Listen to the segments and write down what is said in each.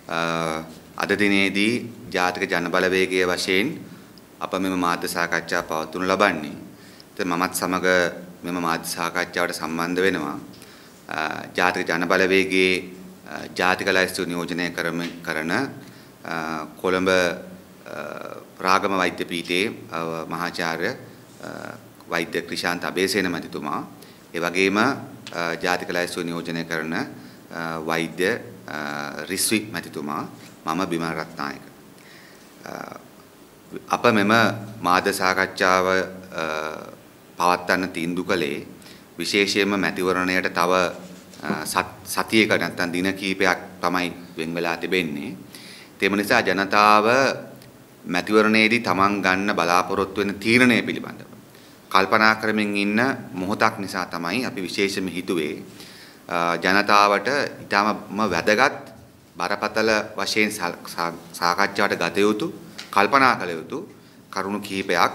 අද දිනේදී ජාතික ජනබලවේගයේ වශයෙන් අප මෙම මාධ්‍ය සාකච්ඡා පවත්වනු ලබන්නේ. ඉතින් මමත් සමග මෙම මාධ්‍ය සාකච්ඡාවට සම්බන්ධ වෙනවා. ජාතික ජනබලවේගයේ ජාතික ලයිස්තු නියෝජනය කරන කොළඹ රාගම වෛද්‍ය පීඨයේ මහාචාර්ය වෛද්‍ය ක්‍රිෂාන්ත අබේසේන මැතිතුමා, ඒ වගේම ජාතික ලයිස්තු නියෝජනය කරන වෛද්‍ය රිස්වි මැතිතුමා, මම බිමල් රත්නායක. අප මෙම මාධ්‍ය සාකච්ඡාව පවත්වන්න තීන්දුව කළේ විශේෂයෙන්ම මැතිවරණයට තව සතියක නැත්නම් දින කිහිපයක් තමයි වෙන් වෙලා තිබෙන්නේ. ඒ නිසා ජනතාව මැතිවරණයේදී තමන් ගන්න බලාපොරොත්තු වෙන තීරණය පිළිබඳව කල්පනා කරමින් ඉන්න මොහොතක් නිසා තමයි අපි විශේෂයෙන්ම හිතුවේ ජනතාවට ඊටම වැදගත් බරපතල වශයෙන් සාකච්ඡාවට ගත යුතු, කල්පනා කළ යුතු කරුණු කිහිපයක්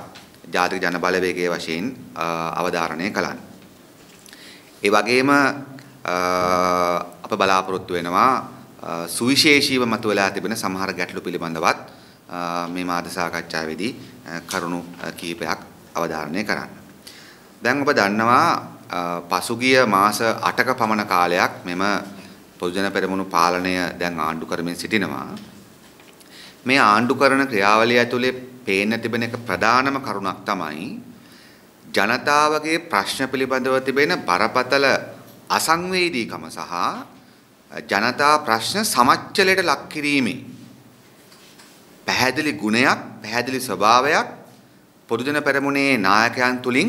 ජාතික ජනබලවේගයේ වශයෙන් අවධාරණය කළා. ඒ වගේම අප බලාපොරොත්තු වෙනවා සුවිශේෂීව මතුවලා තිබෙන සමහර ගැටලු පිළිබඳවත් මේ මාධ්‍ය සාකච්ඡාවේදී කරුණු කිහිපයක් අවධාරණය කරන්න. දැන් ඔබ දන්නවා පසුගිය මාස 8ක පමණ කාලයක් මෙම පොදු ජන පෙරමුණු පාලනය දැන් ආණ්ඩු කරමින් සිටිනවා. මේ ආණ්ඩු කරන ක්‍රියාවලිය ඇතුලේ පේන්න තිබෙන එක ප්‍රධානම කරුණක් තමයි ජනතාවගේ ප්‍රශ්න පිළිබඳව තිබෙන බරපතල අසංවේදීකම සහ ජනතා ප්‍රශ්න සමච්චලයට ලක් කිරීමේ පැහැදිලි ගුණයක්, පැහැදිලි ස්වභාවයක් පොදු ජන පෙරමුණේ නායකයන් තුලින්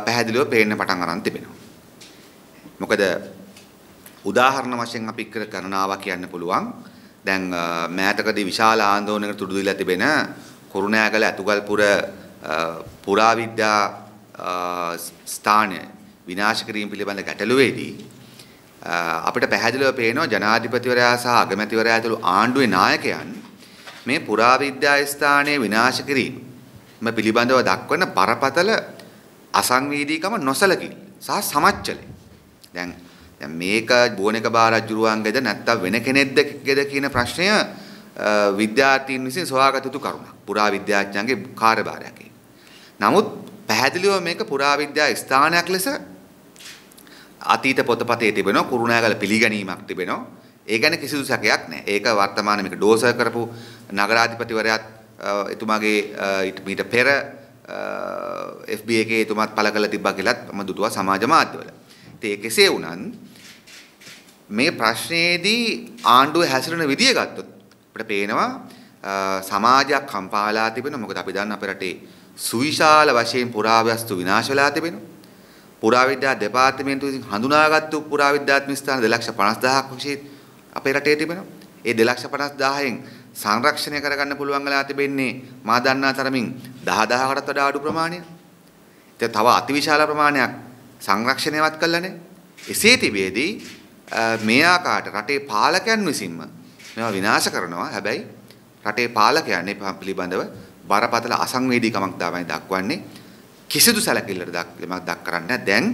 පැහැදිලිව පේන්න පටන් අරන් තිබෙනවා. මොකද උදාහරණ වශයෙන් අපි ගණනාවක් කියන්න පුළුවන්. දැන් මෑතකදී විශාල ආందోලනයකට තුඩු දීලා තිබෙන කුරුණෑගල ඇතුගල්පුර පුරාවිද්‍යා ස්ථානය විනාශ කිරීම පිළිබඳ ගැටලුවේදී අපිට පැහැදිලිව පේනවා ජනාධිපතිවරයා සහ අගමැතිවරයා ඇතුළු ආණ්ඩුවේ නායකයන් මේ පුරාවිද්‍යා ස්ථානය විනාශ කිරීම පිළිබඳව දක්වන බරපතල අසංවේදීකම, නොසලකිලි සහ සමච්චලය. දැන් මේක බෝනික බාරජුරුවන්ගේද නැත්නම් වෙන කෙනෙක්ද කියන ප්‍රශ්නය විද්‍යාර්ථීන් විසින් සොයාගත යුතු කරුණක්. පුරාවිද්‍යාඥයන්ගේ කාර්යභාරයක්. නමුත් පැහැදිලිව මේක පුරාවිද්‍යා ස්ථානයක් ලෙස අතීත පොතපතේ තිබෙනවා, කුරුණෑගල පිළිගැනීමක් තිබෙනවා. ඒ ගැන කිසිදු සැකයක් නැහැ. ඒක වර්තමානයේ මේක ඩෝසර් කරපු නගරාධිපතිවරයාත් එතුමාගේ ඊට පෙර FB එකේ එතුමාත් පළ කළ තිබ්බා කියලාත් මම දුටුවා සමාජ මාධ්‍යවල. ඉතින් ඒ කෙසේ වුණත් මේ ප්‍රශ්නයේදී ආණ්ඩුවේ හැසිරෙන විදිය ගත්තොත් අපිට පේනවා සමාජයක් කම්පාලා තිබෙනවා. මොකද අපි දන්න අපේ රටේ සුවිශාල වශයෙන් පුරාවස්තු විනාශ වෙලා තිබෙනවා. පුරාවිද්‍යා දෙපාර්තමේන්තුව විසින් හඳුනාගත්තු පුරාවිද්‍යාත්මක ස්ථාන 2,50,000ක් වශයෙන් අපේ රටේ තිබෙනවා. ඒ 2,50,000න් සංරක්ෂණය කරගන්න පුළුවන් වෙලා තිබෙන්නේ මා දන්නා තරමින් 10,000කටත් වඩා අඩු ප්‍රමාණයක්. ඒක තව අතිවිශාල ප්‍රමාණයක් සංරක්ෂණයවත් කළා නැහැ. එසේ තිබෙදී මේ ආකාරයට රටේ පාලකයන් විසින්ම මේවා විනාශ කරනවා. හැබැයි රටේ පාලකයන් මේ පිළිබඳව බරපතල අසංවේදීකමක් තමයි දක්වන්නේ. කිසිදු සැලකිල්ලට දක්වන්නේ නැහැ. දැන්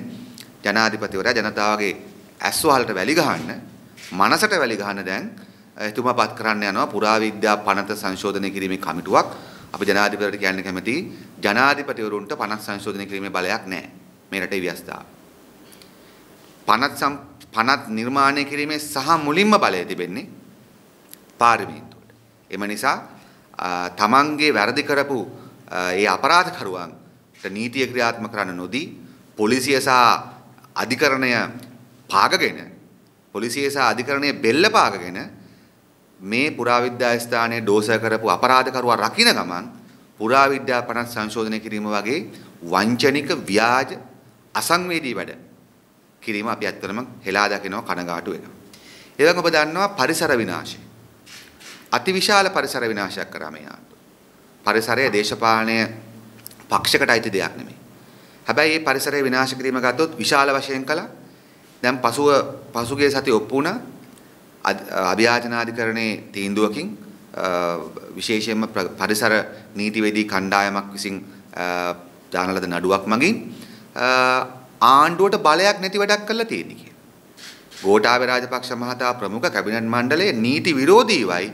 ජනාධිපතිවරයා ජනතාවගේ ඇස් වහලට වැලි ගහන්න, මනසට වැලි ගහන්න දැන් එතුමාපත් කරන්න යනවා පුරාවිද්‍යා පනත සංශෝධනය කිරීමේ කමිටුවක්. අපි ජනාධිපතිවරට කියන්න කැමති ජනාධිපතිවරුන්ට පනත් සංශෝධනය කිරීමේ බලයක් නැහැ මේ රටේ ව්‍යවස්ථාව. පනත් නිර්මාණය කිරීමේ සහ මුලින්ම බලය තිබෙන්නේ පාර්ලිමේන්තුවට. එම නිසා තමන්ගේ වැරදි කරපු ඒ අපරාධකරුවන්ට නීතිය ක්‍රියාත්මක කරන්න නොදී පොලිසිය සහ අධිකරණය පාගගෙන, පොලිසිය සහ අධිකරණය බෙල්ල පාගගෙන මේ පුරාවිද්‍යා ස්ථානයේ ඩෝසර් කරපු අපරාධකරුවා රකින්න ගමන් පුරාවිද්‍යා පනත් සංශෝධනය කිරීම වගේ වංචනික, ව්‍යාජ, අසංවේදී වැඩ කිරීම අපි ඇත්තටම හෙලා දකිනවා, කනගාටු වෙනවා. ඒ වගේම ඔබ දන්නවා පරිසර විනාශය. අතිවිශාල පරිසර විනාශයක් කරා මේ ආණ්ඩුව. පරිසරය දේශපාලනය පක්ෂයකට අයිති දෙයක් නෙමෙයි. හැබැයි මේ පරිසරය විනාශ කිරීම ගත්තොත් විශාල වශයෙන් කළා. දැන් පසුගිය සතියේ ඔප්පු වුණා අභියාචනාධිකරණයේ තීන්දුවකින් විශේෂයෙන්ම පරිසර නීතිවේදී කණ්ඩායමක් විසින් දාන ලද නඩුවක් මගින් ආණ්ඩුවට බලයක් නැති වැඩක් කළා තියෙන්නේ කියලා. ගෝඨාභය රාජපක්ෂ මහතා ප්‍රමුඛ කැබිනට් මණ්ඩලයේ නීති විරෝධීවයි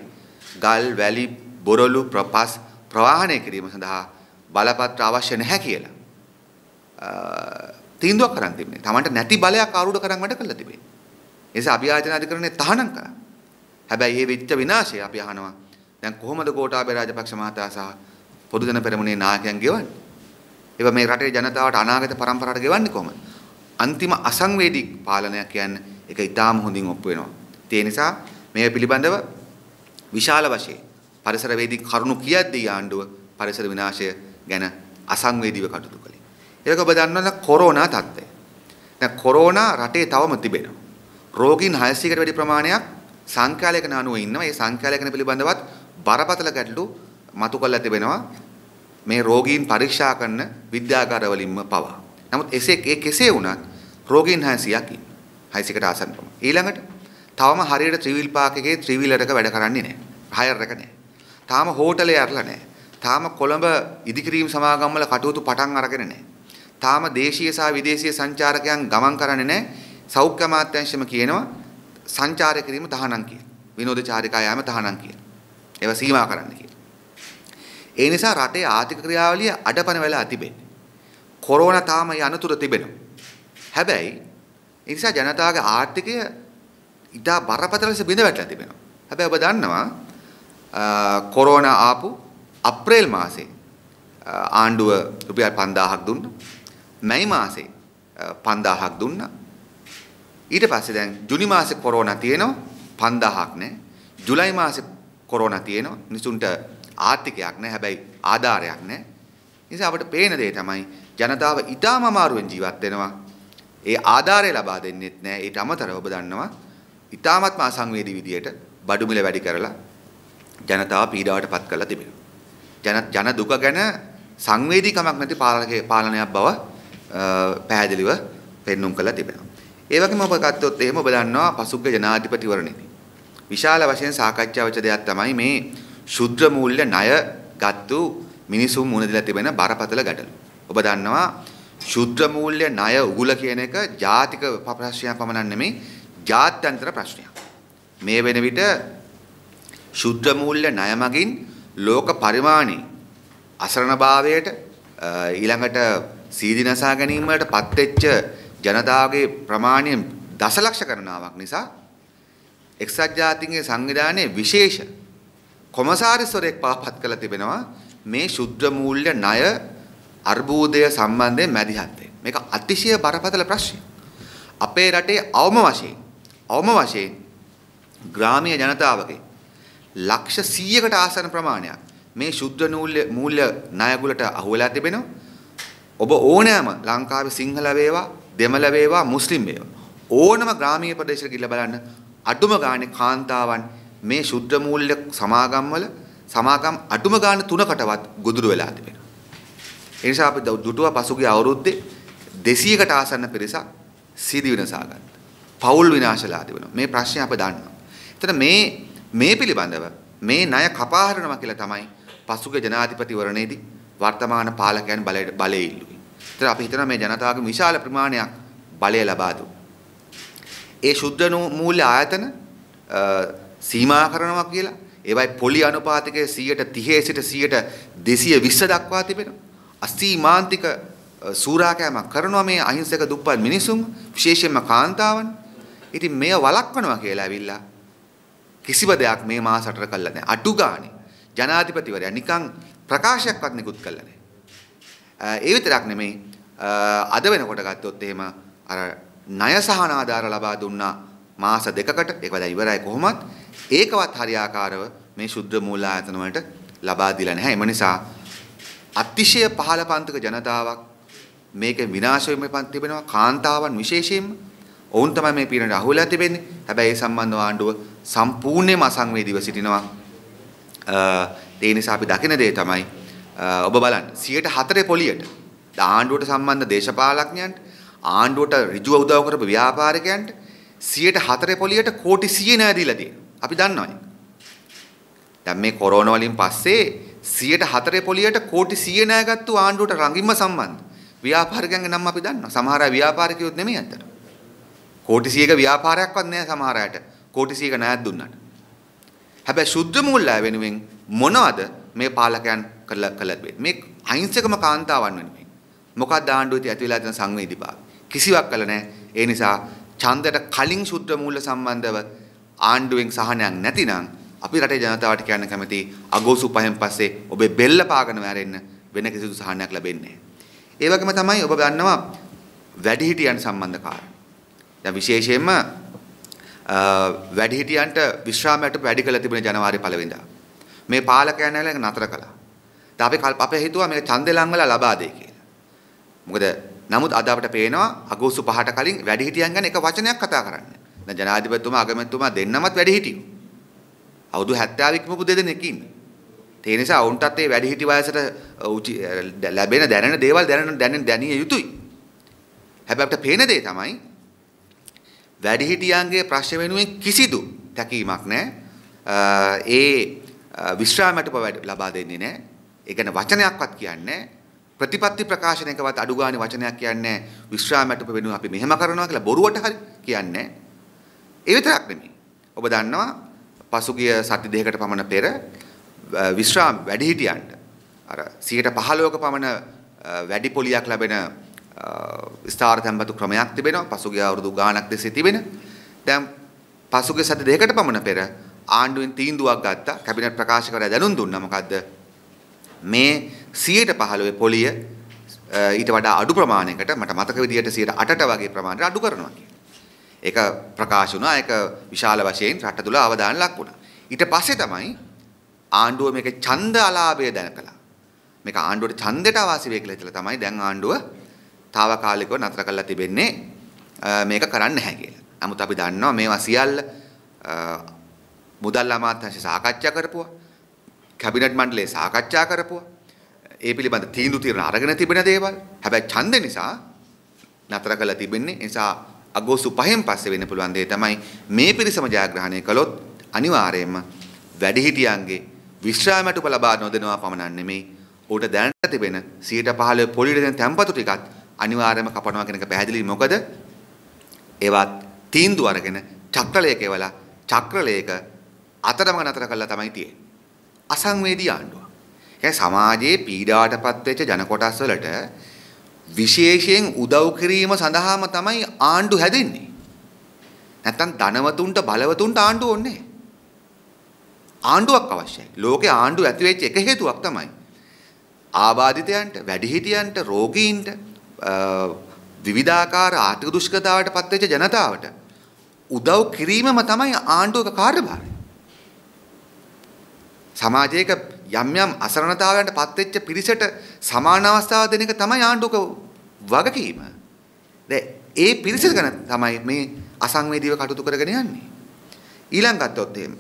ගල් වැලි බොරළු ප්‍රපස් ප්‍රවාහනය කිරීම සඳහා බලපත්‍ර අවශ්‍ය නැහැ කියලා තීන්දුවක් කරන් තිබෙනවා. Tamanට නැති බලයක් ආරූඪ කරන් වැඩ කළා තිබෙනවා. ඒ නිසා අභියාචන අධිකරණය තහනම් කළා. හැබැයි මේ වෙච්ච විනාශය අපි අහනවා දැන් කොහොමද ගෝඨාභය රාජපක්ෂ මහතා සහ පොදු ජන පෙරමුණේ නායකයන් ගෙවන්නේ? ඒවා මේ රටේ ජනතාවට අනාගත පරම්පරාවට ගෙවන්නේ කොහොමද? අන්තිම අසංවේදී පාලනයක් කියන්නේ ඒක ඉතාම හොඳින් ඔප්පු වෙනවා. ඒ නිසා මේ පිළිබඳව විශාල වශයෙන් පරිසර වේදී කරුණු කියද්දී ආණ්ඩුව පරිසර විනාශය ගැන අසංවේදීව කටයුතු කළේ. ඒක ඔබ දන්නවද කොරෝනා තත්ත්වය. දැන් කොරෝනා රටේ තවම තිබෙනවා. රෝගීන් 600කට වැඩි ප්‍රමාණයක් සංඛ්‍යාලයකන අනුව ඉන්නවා. ඒ සංඛ්‍යාලයකන පිළිබඳවත් බරපතල ගැටලු මතු කරලා තිබෙනවා. මේ රෝගීන් පරීක්ෂා කරන විද්‍යාගාරවලින්ම පවා. නමුත් කෙසේ වුණත් රෝගීන් 600ක් ඉන්නවා. 600කට ආසන්න ප්‍රමාණය. ඊළඟට තවම හරියට ත්‍රිවිල් පාක් එකේ ත්‍රිවිලරක වැඩ කරන්නේ නැහැ. හයර් එක නැහැ. තාම හෝටලේ ඇරලා නැහැ. තාම කොළඹ ඉදිකිරීම සමාගම් වල කටයුතු පටන් අරගෙන නැහැ. තාම දේශීය සහ විදේශීය සංචාරකයන් ගමන් කරන්නේ නැහැ. සෞඛ්‍ය අමාත්‍යාංශම කියනවා සංචාරය කිරීම තහනම් කියලා. විනෝද චාරිකා යාම තහනම් කියලා. ඒවා සීමා කරන්න කියලා. ඒ නිසා රටේ ආර්ථික ක්‍රියාවලිය අඩපණ වෙලා තිබෙන්නේ. කොරෝනා තාම යනතුරු තිබෙනවා. හැබැයි ඒ නිසා ජනතාවගේ ආර්ථිකය ඉතා බරපතල ලෙස බිඳ වැටලා තිබෙනවා. හැබැයි ඔබ දන්නවා කොරෝනා ආපු අප්‍රේල් මාසේ ආණ්ඩුව රුපියල් 5000ක් දුන්නා. මැයි මාසේ 5000ක් දුන්නා. ඊට පස්සේ දැන් ජුනි මාසේ කොරෝනා තියෙනවා 5000ක් නෑ. ජුලයි මාසේ කොරෝනා තියෙනවා. නිසුන්ට ආර්ථිකයක් නෑ. හැබැයි ආධාරයක් නෑ. නිසා අපිට පේන දේ තමයි ජනතාව ඊටම අමාරුවෙන් ජීවත් වෙනවා. ඒ ආධාරය ලබා දෙන්නෙත් නෑ. ඊට අමතරව ඔබ දන්නවා ඊටාත්ම අසංවේදී විදියට බඩු මිල වැඩි කරලා ජනතාව පීඩාවට පත් කරලා තිබෙනවා. ජන දුක ගැන සංවේදීකමක් නැති පාලනයක් බව පැහැදිලිව පෙන්눔 කරලා තිබෙනවා. ඒ වගේම ඔබ ගත්තොත් එහෙම ඔබ දන්නවා පසුගිය ජනාධිපතිවරණයේදී විශාල වශයෙන් සාකච්ඡා වෙච්ච දෙයක් තමයි මේ ශුද්ධ මූල්‍ය ණය ගත්තු මිනිසුන් මුණ දීලා තිබෙන බරපතල ගැටලු. ඔබ දන්නවා ශුද්ධ මූල්‍ය ණය උගුල කියන එක ජාතික ප්‍රශ්නයක් පමණක් නෙමෙයි ජාත්‍යන්තර ප්‍රශ්නයක්. මේ වෙන විට ශුද්ධ මූල්‍ය ණය මගින් ලෝක පරිමාණයේ අසරණභාවයට ඊළඟට සීදිනසා ගැනීම වලට පත්වෙච්ච ජනතාවගේ ප්‍රමාණය දසලක්ෂ ගණනාවක් නිසා එක්සත් ජාතීන්ගේ සංවිධානයේ විශේෂ කොමසාරිස්වරයෙක් පත් කළ තිබෙනවා මේ ශුද්ධ මූල්‍ය ණය අර්බුදය සම්බන්ධයෙන් මැදිහත් වෙන්න. මේක අතිශය බරපතල ප්‍රශ්නයක්. අපේ රටේ අවම වශයෙන් ග්‍රාමීය ජනතාවගේ ලක්ෂ 100කට ආසන්න ප්‍රමාණයක් මේ ශුද්ධ මූල්‍ය ණයගුලට අහු වෙලා තිබෙනවා. ඔබ ඕනෑම ලංකාවේ සිංහල වේවා, දෙමළ වේවා, මුස්ලිම් වේවා ඕනම ග්‍රාමීය ප්‍රදේශයක ගිහිල්ලා බලන්න අඩුම ගානේ කාන්තාවන් මේ ශුද්ධ මූල්‍ය සමාගම් අඩුම ගානේ 3කටවත් ගොදුරු වෙලා තිබෙනවා. ඒ නිසා අපි දුටුව පසුගිය අවුරුද්දේ 200කට ආසන්න පිරිසක් සීදි විනාශා ගත්තා. පෞල් විනාශලා තිබෙනවා. මේ ප්‍රශ්නේ අපි දන්නවා. එතන මේ පිළිබඳව මේ ණය කපා හරිනවා කියලා තමයි පසුගිය ජනාධිපතිවරණයේදී වර්තමාන පාලකයන් බලය ඉල්ලුවේ. ඒතර අපි හිතනවා මේ ජනතාවගේ විශාල ප්‍රමාණයක් බලය ලබා දුන්නා. ඒ ශුද්ධ මූල්‍ය ආයතන සීමා කරනවා කියලා ඒවයි පොලි අනුපාතිකයේ 30 සිට 220 දක්වා තිබෙනවා. අසීමාන්තික සූරාකෑමක් කරනවා මේ අහිංසක දුප්පත් මිනිසුන් විශේෂයෙන්ම කාන්තාවන්. ඉතින් මෙය වළක්වනවා කියලා ඇවිල්ලා කිසිම දෙයක් මේ මාස 8 කළා නැහැ. අඩු ගානේ ජනාධිපතිවරයා නිකන් ප්‍රකාශයක්වත් නිකුත් කළා නැහැ. ඒ විතරක් නෙමෙයි අද වෙනකොට ගත්තොත් එහෙම අර ණය සහන ආධාර ලබා දුන්නා මාස 2කට ඒක වැඩ ඉවරයි කොහොමත් ඒකවත් හරියාකාරව මේ ශුද්ධ මූල්‍ය ආයතන වලට ලබා දීලා නැහැ. එම නිසා අතිශය පහළ පන්තික ජනතාවක් මේක විනාශ වෙමින් තිබෙනවා. කාන්තාවන් විශේෂයෙන්ම ඔවුන් තමයි මේ පීඩනයට අහු වෙලා තිබෙන්නේ. හැබැයි ඒ සම්බන්ධව ආණ්ඩුව සම්පූර්ණයෙන්ම අසංවේදීව සිටිනවා. ඒ නිසා අපි දකින දේ තමයි ඔබ බලන්න 104 පොලියට ආණ්ඩුවට සම්බන්ධ දේශපාලඥයන්ට ආණ්ඩුවට ඍජුව උදව් කරපු ව්‍යාපාරිකයන්ට 104 පොලියට කෝටි 100 නෑ දීලා තියෙනවා. අපි දන්නවා ඒක. දැන් මේ කොරෝනා වලින් පස්සේ 104 පොලියට කෝටි 100 නෑ ගත්තු ආණ්ඩුවට රඟින්ම සම්බන්ධ ව්‍යාපාරිකයන්ගේ නම් අපි දන්නවා. සමහර අය ව්‍යාපාරිකයොත් නෙමෙයි අතට. කෝටි 100ක ව්‍යාපාරයක්වත් නැහැ සමහර අයට. කෝටි 100ක ණයක් දුන්නාට. හැබැයි ශුද්ධ මූල්‍ය වෙනුවෙන් මොනවද මේ පාලකයන් කළා දෙන්නේ? මේ අහිංසකම කාන්තාවන් වෙනුවෙන්. මොකක්ද ආණ්ඩුවේ ඇති වෙලා තියෙන සංවේදීතාවය? කිසිවක් කළ නැහැ. ඒ නිසා ඡන්දයට කලින් ශුද්ධ මූල්‍ය සම්බන්ධව ආණ්ඩුවෙන් සහනයක් නැතිනම් අපි රටේ ජනතාවට කියන්න කැමති අගෝස්තු 5න් පස්සේ ඔබේ බෙල්ල පාගන මැරෙන්න වෙන කිසිදු සහනයක් ලැබෙන්නේ නැහැ. ඒ වගේම තමයි ඔබ දන්නවා වැඩිහිටියන් සම්බන්ධ කාරණා. දැන් විශේෂයෙන්ම වැඩිහිටියන්ට විශ්‍රාමයට වැඩි කළ තිබුණේ ජනවාරි 1 වෙනිදා. මේ පාලකයන් ඇවිල්ලා ඒක නතර කළා. දැන් අපි හිතුවා මේක ඡන්දේ ලං වෙලා ලබා දෙයි කියලා. මොකද නමුත් අද අපිට පේනවා අගෝස්තු 5ට කලින් වැඩිහිටියන් ගැන එක වචනයක් කතා කරන්නේ. දැන් ජනාධිපතිතුමා අගමැතිතුමා දෙන්නමත් වැඩිහිටියෝ. අවුරුදු 70 ඉක්මපු දෙදෙනෙක් ඉන්නේ. ඒ නිසා වුන්ටත් මේ වැඩිහිටි වයසට ලැබෙන දැනෙන දේවල් දැනිය යුතුයි. හැබැයි අපිට පේන දේ තමයි වැඩිහිටියන්ගේ ප්‍රශ්න වෙනුවෙන් කිසිදු තැකීමක් නැහැ. ඒ විශ්‍රාමයට ලබා දෙන්නේ නැහැ. ඒ කියන්නේ වචනයක්වත් කියන්නේ ප්‍රතිපත්ති ප්‍රකාශනයකවත් අඩු ගානේ වචනයක් කියන්නේ විශ්‍රාමයට වෙනුවෙන් අපි මෙහෙම කරනවා කියලා බොරුවට හරි කියන්නේ. ඒ විතරක් නෙමෙයි. ඔබ දන්නවා පසුගිය සති දෙකකට පමණ පෙර විශ්‍රාම වැඩිහිටියන්ට අර 15%ක පමණ වැඩි පොලියක් ලැබෙන ස්ථාවර තැන්පතු ක්‍රමයක් තිබෙනවා. පසුගිය අවුරුදු ගාණක් තිස්සේ තිබෙන. දැන් පසුගිය සති දෙකකට පමණ පෙර ආණ්ඩුවෙන් තීන්දුවක් ගත්තා. කැබිනට් ප්‍රකාශකවරයා දැනුම් දුන්නා. මොකද්ද? මේ 15% පොලිය ඊට වඩා අඩු ප්‍රමාණයකට මට මතක විදියට 8ට වගේ ප්‍රමාණයට අඩු කරනවා කියලා. ඒක ප්‍රකාශ වුණා. ඒක විශාල වශයෙන් රට තුල අවධානය ලක් වුණා. ඊට පස්සේ තමයි ආණ්ඩුව මේක ඡන්ද අලාභය දැනකලා. මේක ආණ්ඩුවට ඡන්දයට අවාසි වෙයි කියලා හිතලා තමයි දැන් ආණ්ඩුව తాවකාලිකව නතර කරලා තිබෙන්නේ මේක කරන්න නැහැ කියලා. නමුත් අපි දන්නවා මේවා සියල්ල මුදල් අමාත්‍යාංශය සාකච්ඡා කරපුවා. කැබිනට් මණ්ඩලය සාකච්ඡා කරපුවා. ඒ පිළිබඳ තීන්දුව తీරන අරගෙන තිබෙන දේවල්. හැබැයි ඡන්ද නිසා නතර කරලා තිබෙන්නේ. ඒ නිසා අගෝස්තු 5න් පස්සේ වෙන්න පුළුවන් දේ තමයි මේ පිරිසම ජයග්‍රහණය කළොත් අනිවාර්යයෙන්ම වැඩිහිටියන්ගේ විශ්‍රාමයට උප ලබා නොදෙනවා පමණක් නෙමෙයි උට දැනට තිබෙන 15% පොලියට දෙන තැන්පතු ටිකත් අනිවාර්යයෙන්ම කපනවා කියන එක පැහැදිලි. මොකද ඒවත් තීන්දුව අරගෙන චක්‍රලයක එවලා චක්‍රලයක අතරමඟ නතර කළා තමයි තියෙන්නේ. අසංවේදී ආණ්ඩුව. ඒ සමාජයේ පීඩාවටපත් වෙච්ච ජන කොටස් වලට විශේෂයෙන් උදව් කිරීම සඳහාම තමයි ආණ්ඩු හැදෙන්නේ. නැත්තම් ධනවතුන්ට බලවතුන්ට ආණ්ඩුව ඕනේ නැහැ. ආණ්ඩුවක් අවශ්‍යයි. ලෝකේ ආණ්ඩුව ඇති වෙච්ච එක හේතුවක් තමයි ආබාධිතයන්ට, වැඩිහිටියන්ට, රෝගීන්ට, විවිධාකාර ආර්ථික දුෂ්කරතාවට පත් වෙච්ච ජනතාවට උදව් කිරීමම තමයි ආණ්ඩුවක කාර්යභාරය. සමාජයක යම් යම් අසරණතාවයන්ට පත් වෙච්ච පිරිසට සමාන අවස්ථාවක් දෙන එක තමයි ආණ්ඩුවක වගකීම. දැන් ඒ පිරිස ගැන තමයි මේ අසංවේදීව කටයුතු කරගෙන යන්නේ. ඊළඟ ගත්තොත් එහෙම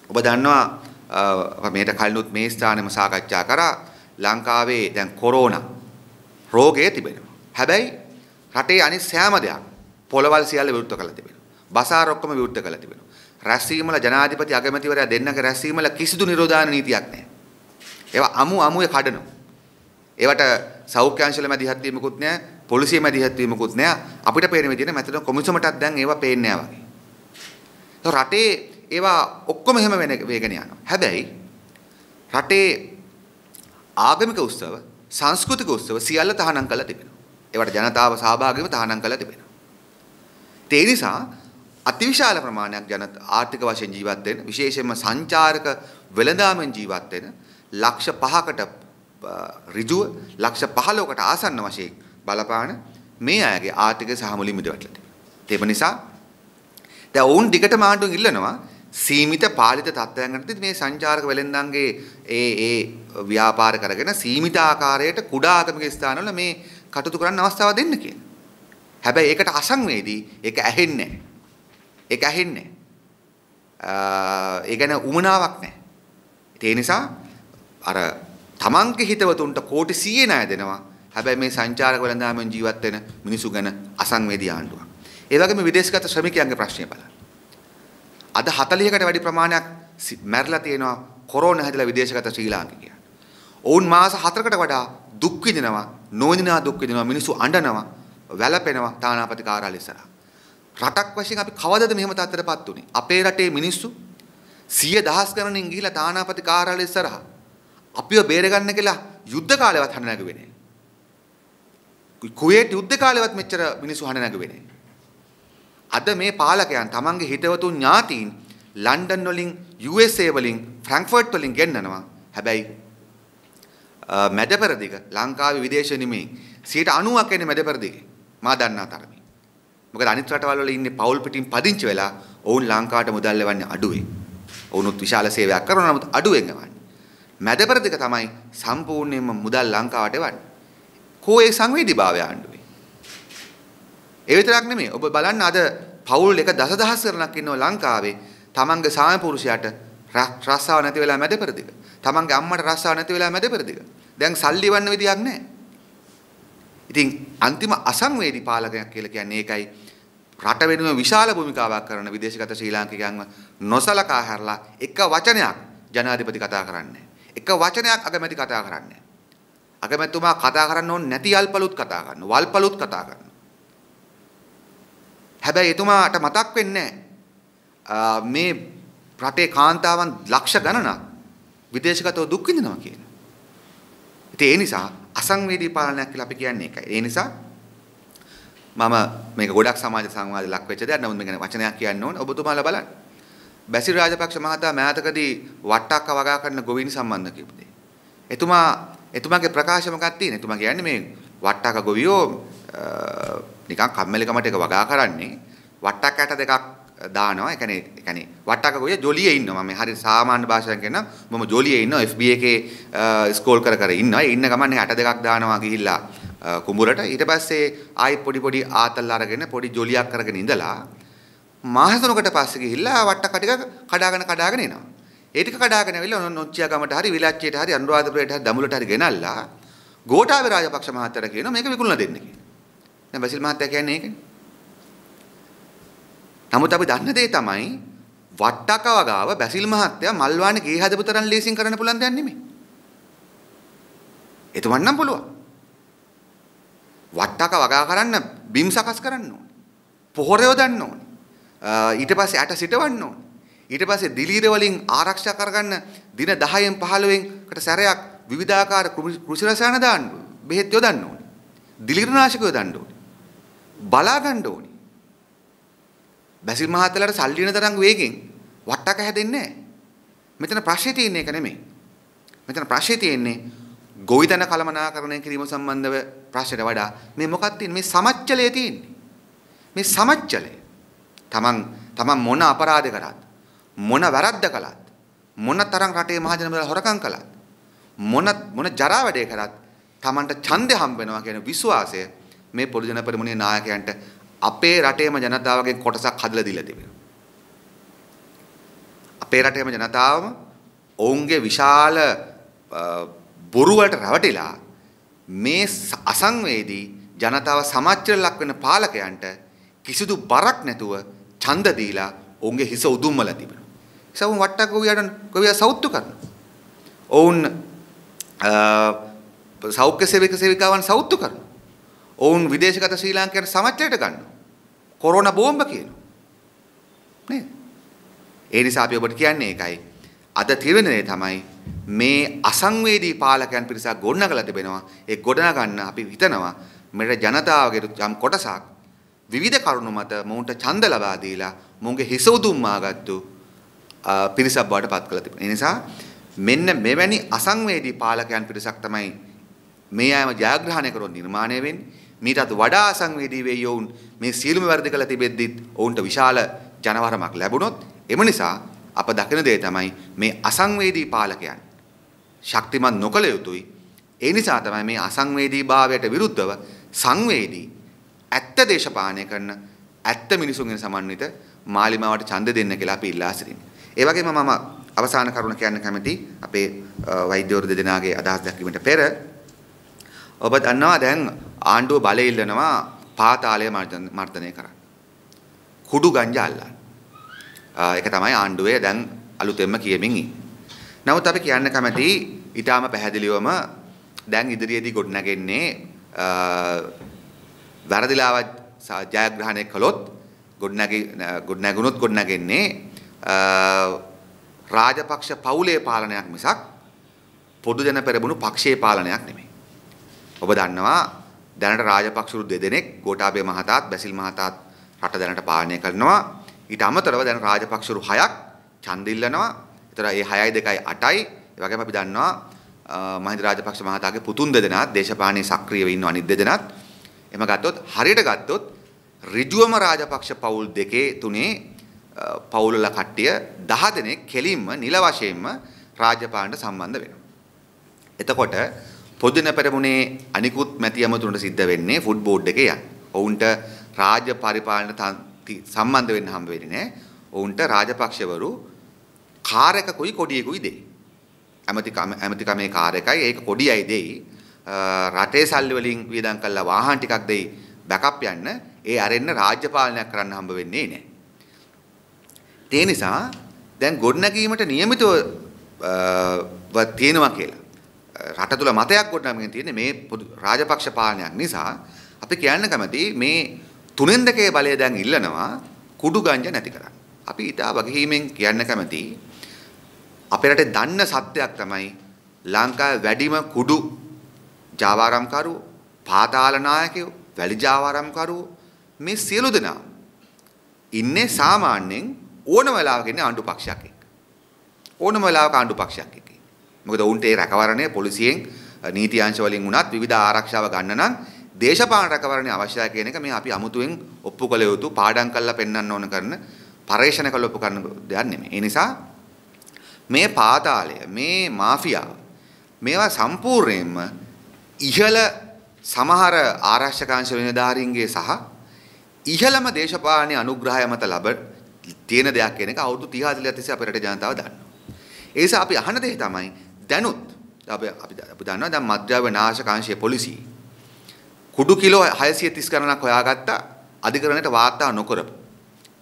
ඔබ දන්නවා මේට කලිනුත් මේ ස්ථානෙම සාකච්ඡා කරා ලංකාවේ දැන් කොරෝනා රෝගය තිබෙනවා. හැබැයි රටේ අනිත් සෑම දෙයක් පොළවල් සියල්ල විවෘත කරලා තිබෙනවා. බසාර ඔක්කොම විවෘත කරලා තිබෙනවා. රැස්වීම වල ජනාධිපති අගමැතිවරයා දෙන්නගේ රැස්වීම වල කිසිදු නිරෝධායන නීතියක් නැහැ. ඒවා අමුයේ කඩනවා. ඒවට සෞඛ්‍ය අංශවල මැදිහත් වීමකුත් නැහැ, පොලිසිය මැදිහත් වීමකුත් නැහැ. අපිට පේන විදිහට මැතිතුමා කොමිසමටත් දැන් ඒවා පේන්නේ නැහැ වගේ. ඒ රටේ ඒවා ඔක්කොම එහෙම වේගෙන යනවා. හැබැයි රටේ ආගමික උත්සව, සංස්කෘතික උත්සව සියල්ල තහනම් කරලා තිබෙනවා. ඒවට ජනතාව සහභාගීව තහනම් කරලා තිබෙනවා. ඒ නිසා අතිවිශාල ප්‍රමාණයක් ආර්ථික වශයෙන් ජීවත් වෙන, විශේෂයෙන්ම සංචාරක වෙළඳාමෙන් ජීවත් වෙන ලක්ෂ 5කට ඍජුව ලක්ෂ 15කට ආසන්න වශයෙන් බලපාන මේ අයගේ ආර්ථික සහමුලින් මිදවටලා තිබෙනවා. ඒ නිසා දැන් වුන් දිගටම ආණ්ඩුවෙන් ඉල්ලනවා සීමිත පාලිත තත්ත්වයන් යටතේ මේ සංචාරක වෙළෙන්දන්ගේ ඒ ව්‍යාපාර කරගෙන සීමිත ආකාරයට කුඩා ආගමික ස්ථානවල මේ කටයුතු කරන්න අවස්ථාව දෙන්න කියලා. හැබැයි ඒකට අසංවේදී ඒක ඇහෙන්නේ නැහැ. ඒක ඇහෙන්නේ නැහැ. ඒ ගැන උමනාවක් නැහැ. ඒ නිසා අර තමන්ගේ හිතවතුන්ට කෝටි 100 ණය දෙනවා. හැබැයි මේ සංචාරක වෙළඳාමෙන් ජීවත් වෙන මිනිසු ගැන අසංවේදී ආණ්ඩුවක්. ඒ වගේම විදේශගත ශ්‍රමිකයන්ගේ ප්‍රශ්නය බලන්න. අද 40කට වැඩි ප්‍රමාණයක් මැරිලා තියෙනවා කොරෝනා හැදලා විදේශගත ශ්‍රී ලාංකිකයන්. ඔවුන් මාස 4කට වඩා දුක් විඳිනවා, නොවිඳිනා දුක් විඳිනවා, මිනිස්සු අඬනවා, වැළපෙනවා තානාපති කාර්යාලය ඉස්සරහා. රටක් වශයෙන් අපි කවදද මෙහෙම තත්ත්වයටපත් උනේ? අපේ රටේ මිනිස්සු 100,000 ගණනින් ගිහිලා තානාපති කාර්යාලය ඉස්සරහා අපිව බේරගන්න කියලා යුද්ධ කාලෙවත් හඬ නැගුවේ නැහැ. කුවේට් යුද්ධ කාලෙවත් මෙච්චර මිනිස්සු හඬ නැගුවේ නැහැ. අද මේ පාලකයන් තමන්ගේ හිතවතුන් ඥාතීන් ලන්ඩන් වලින් USA වලින් ෆ්‍රැන්ක්ෆර්ට් වලින් ගෙන්නනවා. හැබැයි මැදපෙරදිග ලංකාවේ විදේශ නිමේ 90%ක් එන්නේ මැදපෙරදිගේ. මා දන්නා තරමින්. මොකද අනිත් රටවල් වල ඉන්නේ පවුල් පිටින් පදිංචි වෙලා ඔවුන් ලංකාවට මුදල් ලැබන්නේ අඩුවෙන්. ඔවුනුත් විශාල සේවයක් කරනවා නමුත් අඩුවෙන් යවන්නේ. මැදපෙරදිග තමයි සම්පූර්ණයෙන්ම මුදල් ලංකාවට එවන්නේ. කෝ ඒ සංවේදීභාවය ආණ්ඩුවේ. ඒ විතරක් නෙමෙයි. ඔබ බලන්න අද පවුල් එක දසදහස් ගණනක් ඉන්නවා ලංකාවේ. තමන්ගේ සාම පුරුෂයාට රස්සාව නැති වෙලා මැදපෙරදිග. තමන්ගේ අම්මට රස්සාව නැති වෙලා මැදපෙරදිග. දැන් සල්ලි වන්න විදියක් නැහැ. ඉතින් අන්තිම අසංවේදී පාලකයක් කියලා කියන්නේ ඒකයි. රට වෙනුවෙන් විශාල භූමිකාවක් කරන විදේශගත ශ්‍රී ලාංකිකයන්ව නොසලකා හැරලා එක වචනයක් ජනාධිපති කතා කරන්නේ. එක වචනයක් අගමැති කතා කරන්නේ. අගමැතිතුමා කතා කරන්න ඕනේ නැති යල්පලුත් කතා කරනවා. වල්පලුත් කතා කරනවා. හැබැයි එතුමාට මතක් වෙන්නේ මේ රටේ කාන්තාවන් ලක්ෂ ගණනක් විදේශගතව දුක් විඳිනවා කියන. ඉතින් ඒ නිසා අසංවේදී පාලනයක් කියලා අපි කියන්නේ ඒකයි. ඒ නිසා මම මේක ගොඩක් සමාජ සංවාද ලක් වෙච්ච දෙයක්. නමුත් මේක වචනයක් කියන්න ඕනේ. ඔබතුමාලා බලන්න. බැසිල් රාජපක්ෂ මහතා මෑතකදී වට්ටක්ක වගා කරන ගොවීන් සම්බන්ධ කියපු දේ. එතුමාගේ ප්‍රකාශ මොකක්ද තියෙන්නේ? එතුමා කියන්නේ මේ වට්ටක්ක ගොවියෝ නිකන් කම්මැලිකමට එක වගා කරන්නේ වට්ටක් ඇට දෙකක් දානවා. ඒ කියන්නේ වට්ටක්ක ගොවිය ජොලියේ ඉන්නවා. මම හරි සාමාන්‍ය භාෂාවෙන් කියනවා. මම ජොලියේ ඉන්නවා. FB එකේ ස්ක්‍රෝල් කර ඉන්නවා. ඒ ඉන්න ගමන් ඇට දෙකක් දානවා ගිහිල්ලා කුඹුරට. ඊට පස්සේ ආයි පොඩි ආතල් අරගෙන පොඩි ජොලියක් කරගෙන ඉඳලා මාස 3කට පස්සේ ගිහිල්ලා වට්ටක්ක ටික කඩාගෙන එනවා. ඒ ටික කඩාගෙන ඇවිල්ලා නොච්චියා ගමට හරි විලාච්චියට හරි අනුරාධපුරයට හරි දඹුලට හරි ගෙනල්ලා ගෝඨාභය රාජපක්ෂ මහත්තයාට කියනවා මේක විකුණලා දෙන්න කියලා. දැන් බැසිල් මහත්තයා කියන්නේ ඒකනේ. නමුත් අපි දන්න දේ තමයි වට්ටක වගාව බැසිල් මහත්තයා මල්වානේ ගේ හදපු තරම් ලීසින් කරන්න පුළුවන් දෙයක් නෙමෙයි. එතුමන් නම් පුළුවන්. වට්ටක වගා කරන්න බිම් සකස් කරන්න ඕනේ. පොහොර යොදන්න ඕනේ. ඊට පස්සේ ඇට සිටවන්න ඕනේ. ඊට පස්සේ දිලීර වලින් ආරක්ෂා කරගන්න දින 10න් 15න් කට සැරයක් විවිධාකාර කෘෂි රසායන දාන්න බෙහෙත් යොදන්න ඕනේ. දිලීරනාශක යොදන්න ඕනේ. බලා ගන්න ඕනේ. බැසිල් මහත්තයාට සල්ලි වෙන තරම් වේගෙන් වට්ටක හැදෙන්නේ නැහැ. මෙතන ප්‍රශ්නේ තියෙන්නේ ඒක නෙමෙයි. මෙතන ප්‍රශ්නේ තියෙන්නේ ගොවිතැන කළමනාකරණය කිරීම සම්බන්ධව ප්‍රශ්නයට වඩා මේ මොකක්ද තියෙන්නේ? මේ සමච්චලයේ තියෙන්නේ. මේ සමච්චලය. තමන් මොන අපරාධ කරත් මොන වැරද්ද කළත් මොන තරම් රටේ මහජන මුදල් හොරකම් කළත් මොන ජරා වැඩේ කරත් තමන්ට ඡන්දය හම්බ වෙනවා කියන විශ්වාසය මේ පොදු ජන පෙරමුණේ නායකයන්ට අපේ රටේම ජනතාවගේ කොටසක් හදලා දීලා තිබෙනවා. අපේ රටේම ජනතාවම ඔවුන්ගේ විශාල බොරු වලට රැවටිලා මේ අසංවේදී ජනතාව සමාජයට ලක් වෙන පාලකයන්ට කිසිදු බරක් නැතුව ඡන්ද දීලා ඔවුන්ගේ හිස උදුම්මලා තිබෙනවා. ඒසවුන් වට්ටක් ගොවියා සෞතු කරනවා. ඔවුන් සෞඛ්‍ය සේවිකාවන් සෞතු කරනවා. ඔවුන් විදේශගත ශ්‍රී ලාංකිකයන් සමච්චලයට ගන්නවා. කොරෝනා බෝම්බ කියනවා. නේද? ඒ නිසා අපි ඔබට කියන්නේ ඒකයි. අද තිරෙන්නේ තමයි මේ අසංවේදී පාලකයන් පිරිසක් ගොඩනගලා තිබෙනවා. ඒ ගොඩනගන්න අපි හිතනවා මෙරට ජනතාවගේ යම් කොටසක් විවිධ කරුණු මත මොවුන්ට ඡන්ද ලබා දීලා මොවුන්ගේ හිස උදුම්මාගත්තු පිරිසක් බවට පත් කළා තිබෙනවා. ඒ නිසා මෙන්න මෙවැනි අසංවේදී පාලකයන් පිරිසක් තමයි මේ අයම ජයග්‍රහණය කරොත් නිර්මාණය වෙන්නේ. මීටත් වඩා අසංවේදී වෙයි ඔවුන් මේ සියලුම වැඩ කළ තිබෙද්දිත් ඔවුන්ට විශාල ජනවරමක් ලැබුණොත් එම නිසා අප දකින දේ තමයි මේ අසංවේදී පාලකයන් ශක්තිමත් නොකළ යුතුයි. ඒ නිසා තමයි මේ අසංවේදී භාවයට විරුද්ධව සංවේදී ඇත්ත දේශපාලනය කරන ඇත්ත මිනිසුන්ගෙන් සමන්විත මාලිමාවට ඡන්ද දෙන්න කියලා අපි ඉල්ලා සිටින්නේ. ඒ වගේම මම අවසාන කරුණ කියන්න කැමති අපේ වෛද්‍යවරු දෙදෙනාගේ අදහස් දැක්වීමට පෙර ඔබ දන්නවා දැන් ආණ්ඩුව බලය ඉල්ලනවා පාතාලය මර්ධනය කරන්න. කුඩු ගංජා අල්ලන්න. ඒක තමයි ආණ්ඩුවේ දැන් අලුතෙන්ම කියමින් ඉන්නේ. නමුත් අපි කියන්න කැමති ඊටාම පැහැදිලිවම දැන් ඉදිරියේදී ගොඩනැගෙන්නේ වැරදිලාව ජයග්‍රහණය කළොත් ගොඩනැගුණොත් ගොඩනැගෙන්නේ රාජපක්ෂ පවුලේ පාලනයක් මිසක් පොදු ජන පෙරමුණු පක්ෂයේ පාලනයක් නෙමෙයි. ඔබ දන්නවා දැනට රාජපක්ෂවරු දෙදෙනෙක් ගෝඨාභය මහතාත් බැසිල් මහතාත් රට දැනට පාලනය කරනවා. ඊට අමතරව දැන් රාජපක්ෂවරු 6ක් ඡන්ද ඉල්ලනවා. ඒතර ඒ 6යි 2යි 8යි. ඒ වගේම අපි දන්නවා මහින්ද රාජපක්ෂ මහතාගේ පුතුන් දෙදෙනාත් දේශපාලනයේ සක්‍රියව ඉන්න අනිත් දෙදෙනාත්. එම ගත්තොත් හරියට ගත්තොත් ඍජුවම රාජපක්ෂ පවුල් දෙකේ තුනේ පවුල් වල කට්ටිය 10 දෙනෙක් කෙලින්ම නිල වශයෙන්ම රාජපාලනට සම්බන්ධ වෙනවා. එතකොට පොදු ජන පෙරමුණේ අනිකුත් මැති ඇමතුරුන්ට සිද්ධ වෙන්නේ ෆුඩ් බෝඩ් එකේ යන්න. ඔවුන්ට රාජ්‍ය පරිපාලනට සම්බන්ධ වෙන්න හම්බ වෙන්නේ නැහැ. ඔවුන්ට රාජපක්ෂවරු කාර් එකකුයි කොඩියකුයි දෙයි. ඇමතිකමේ කාර් එකයි ඒක කොඩියයි දෙයි. රටේ සල්ලි වලින් වියදම් කළා වාහන ටිකක් දෙයි බෑකප් යන්න. ඒ අරෙන්න රාජ්‍ය පාලනයක් කරන්න හම්බ වෙන්නේ නැහැ. ඒ නිසා දැන් ගොඩනැගීමට නියමිතව තියෙනවා කියලා. රට තුල මතයක් ගොඩනගමින් තියෙන්නේ මේ රාජපක්ෂ පාලනයක් නිසා අපි කියන්න කැමති මේ තුනෙන් දෙකේ බලය දැන් ඉල්ලනවා කුඩු ගංජා නැති කරන්න. අපි ඊටා වගකීමෙන් කියන්න කැමති අපේ රටේ දන්න සත්‍යයක් තමයි ලංකාවේ වැඩිම කුඩු ජාවාරම්කරුවෝ, පාතාල නායකයෝ, වැලි ජාවාරම්කරුවෝ මේ සියලු දෙනා ඉන්නේ සාමාන්‍යයෙන් ඕනම වෙලාවක ඉන්නේ ආණ්ඩු පක්ෂයක් එක්ක. ඕනම වෙලාවක ආණ්ඩු පක්ෂයක් එක්ක. මොකද උන්ට ඒ රැකවරණය පොලිසියෙන් නීති අංශ වලින් වුණත් විවිධ ආරක්ෂාව ගන්න නම් දේශපාලන රැකවරණය අවශ්‍යයි කියන එක මේ අපි අමුතුවෙන් ඔප්පු කළ යුතු පාඩම් කරලා පෙන්වන්න ඕන කරන පරේක්ෂණ කළ ඔප්පු කරන දෙයක් නෙමෙයි. ඒ නිසා මේ පාතාලය මේ මාෆියාව මේවා සම්පූර්ණයෙන්ම ඉහළ සමහර ආරක්ෂකාංශ වෙනදාරින්ගේ සහ ඉහළම දේශපාලන අනුග්‍රහය මත තියෙන දෙයක් කියන එක අවුරුදු 30 40 තිස්සේ අපේ රටේ ජනතාව දන්නවා. ඒ නිසා අපි අහන දේ තමයි දැනුත් අපි දන්නවා දැන් මද්ද්‍රව්‍ය නාශකාංශයේ පොලිසිය කුඩු කිලෝ 630 ගණනක් හොයාගත්ත අධිකරණයට වාර්තා නොකරපු.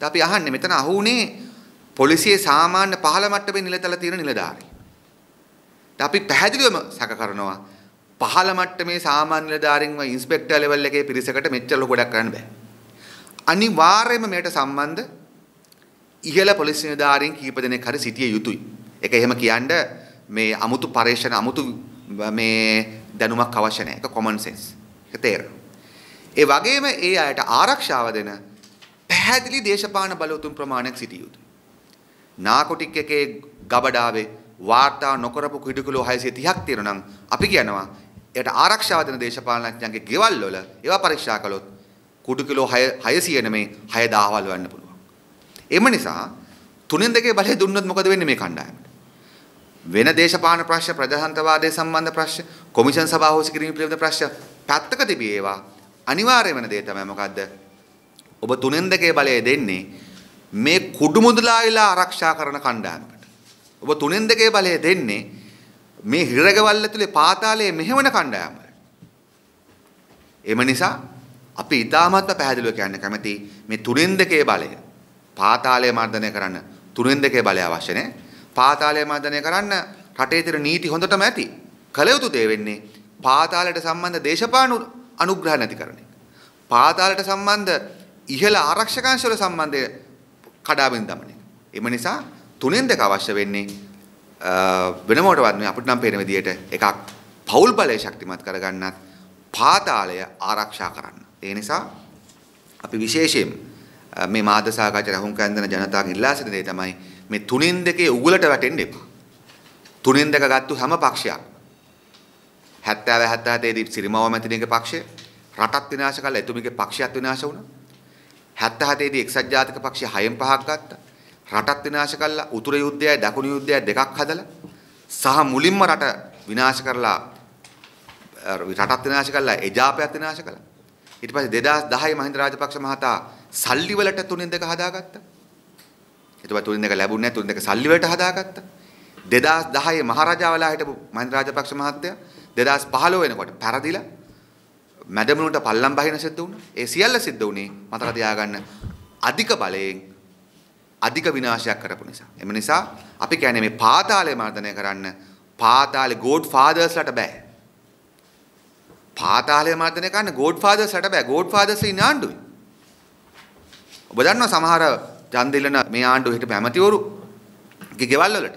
දැන් අපි අහන්නේ මෙතන අහුනේ පොලිසියේ සාමාන්‍ය පහළ මට්ටමේ නිලතල තියෙන නිලධාරී. දැන් අපි පැහැදිලිවම සැක කරනවා පහළ මට්ටමේ සාමාන්‍ය නිලධාරීන්ව ඉන්ස්පෙක්ටර් ලෙවල් එකේ පිරිසකට මෙච්චර ලොකු වැඩක් කරන්න බෑ. අනිවාර්යයෙන්ම මේකට සම්බන්ධ ඉහළ පොලිස් නිලධාරීන් කීප දෙනෙක් හරි සිටිය යුතුයි. ඒක එහෙම කියන්න මේ අමුතු පරේක්ෂණ අමුතු මේ දැනුමක් අවශ්‍ය නැහැ. ඒක common sense. ඒක තේරෙනවා. ඒ වගේම ඒ අයට ආරක්ෂාව දෙන පැහැදිලි දේශපාලන බලවතුන් ප්‍රමාණයක් සිටිය යුතුයි. නාකොටික් එකේ ගබඩාවේ වාර්තා නොකරපු කුඩු කිලෝ 630ක් තියෙනවා නම් අපි කියනවා ඒකට ආරක්ෂාව දෙන දේශපාලනඥයන්ගේ ගෙවල් වල ඒවා පරීක්ෂා කළොත් කුඩු කිලෝ 600 නෙමෙයි 6000 වල් වෙන්න පුළුවන්. එම නිසා තුනෙන් දෙකේ බලය දුන්නොත් මොකද වෙන්නේ මේ කණ්ඩායමට? වෙන දේශපාලන ප්‍රශ්න, ප්‍රජාතන්ත්‍රවාදයේ සම්බන්ධ ප්‍රශ්න, කොමිෂන් සභාව හොස් කිරීම පිළිබඳ ප්‍රශ්න පැත්තක තිබී ඒවා අනිවාර්ය වෙන දේ තමයි මොකද්ද? ඔබ තුනෙන් දෙකේ බලය දෙන්නේ මේ කුඩු මුදලාවිලා ආරක්ෂා කරන කණ්ඩායමකට. ඔබ තුනෙන් දෙකේ බලය දෙන්නේ මේ හිරගවල් ඇතුලේ පාතාලයේ මෙහෙවන කණ්ඩායමකට. එම නිසා අපි ඉතාමත් පැහැදිලිව කියන්න කැමති මේ තුනෙන් දෙකේ බලය පාතාලය මර්ධනය කරන්න තුනෙන් දෙකේ බලය අවශ්‍ය නැහැ. පාතාලය මර්ධනය කරන්න රටේ තියෙන නීති හොඳටම ඇති. කල යුතු දේ වෙන්නේ පාතාලයට සම්බන්ධ දේශපාලන අනුග්‍රහ නැති කරන එක. පාතාලයට සම්බන්ධ ඉහළ ආරක්ෂකාංශ වල සම්බන්ධය කඩාවෙන් දමන එක. එම නිසා තුනෙන් දෙක අවශ්‍ය වෙන්නේ වෙන මොකටවත් නෙවෙයි අපිට නම් පේන විදියට එකක් පෞල් බලය ශක්තිමත් කරගන්නත් පාතාලය ආරක්ෂා කරන්න. ඒ නිසා අපි විශේෂයෙන් මේ මාධ්‍ය සාකච්ඡා රහුම්කම් දෙන ජනතාවගේ ඉල්ලා සිටින දේ තමයි මේ තුනෙන් දෙකේ උගලට වැටෙන්න එපා. තුනෙන් දෙක ගත්තු හැම පක්ෂයක් 70 77 දී සිරිමාව මැතිණියගේ පක්ෂය රටත් විනාශ කළා එතුමිගේ පක්ෂයත් විනාශ වුණා. 77 දී එක්සත් ජාතික පක්ෂය 6න් 5ක් ගත්තා. රටත් විනාශ කළා උතුරු යුද්ධයයි දකුණු යුද්ධයයි දෙකක් හදලා සහ මුලින්ම රට විනාශ කරලා රටත් විනාශ කළා එජාපයත් විනාශ කළා. ඊට පස්සේ 2010 මහින්ද රාජපක්ෂ මහතා සල්ලි වලට තුනෙන් දෙක හදාගත්තා. එතකොට තුනෙන් දෙක ලැබුණේ නැහැ තුනෙන් දෙක සල්ලි වලට හදාගත්තා. 2010 මහරජාවලා හිටපු මහින්ද රාජපක්ෂ මහත්තයා 2015 වෙනකොට පරදිලා මැදමුණට පල්ලම් බහින සිද්ධ වුණා. ඒ සියල්ල සිද්ධ වුණේ මතක තියාගන්න අධික බලයෙන් අධික විනාශයක් කරපු නිසා. එම නිසා අපි කියන්නේ මේ පාතාලය මර්ධනය කරන්න පාතාලේ ගෝඩ් ෆාදර්ස්ලට බෑ. පාතාලය මර්ධනය කරන්න ගෝඩ් ෆාදර්ස්ලට බෑ. ගෝඩ් ෆාදර්ස් ඉන්නේ ආණ්ඩුවේ. ඔබ දන්නවා සමහර ඡන්ද ඉල්ලන මේ ආණ්ඩුවේ හිටපු ඇමතිවරු ගෙවල් වලට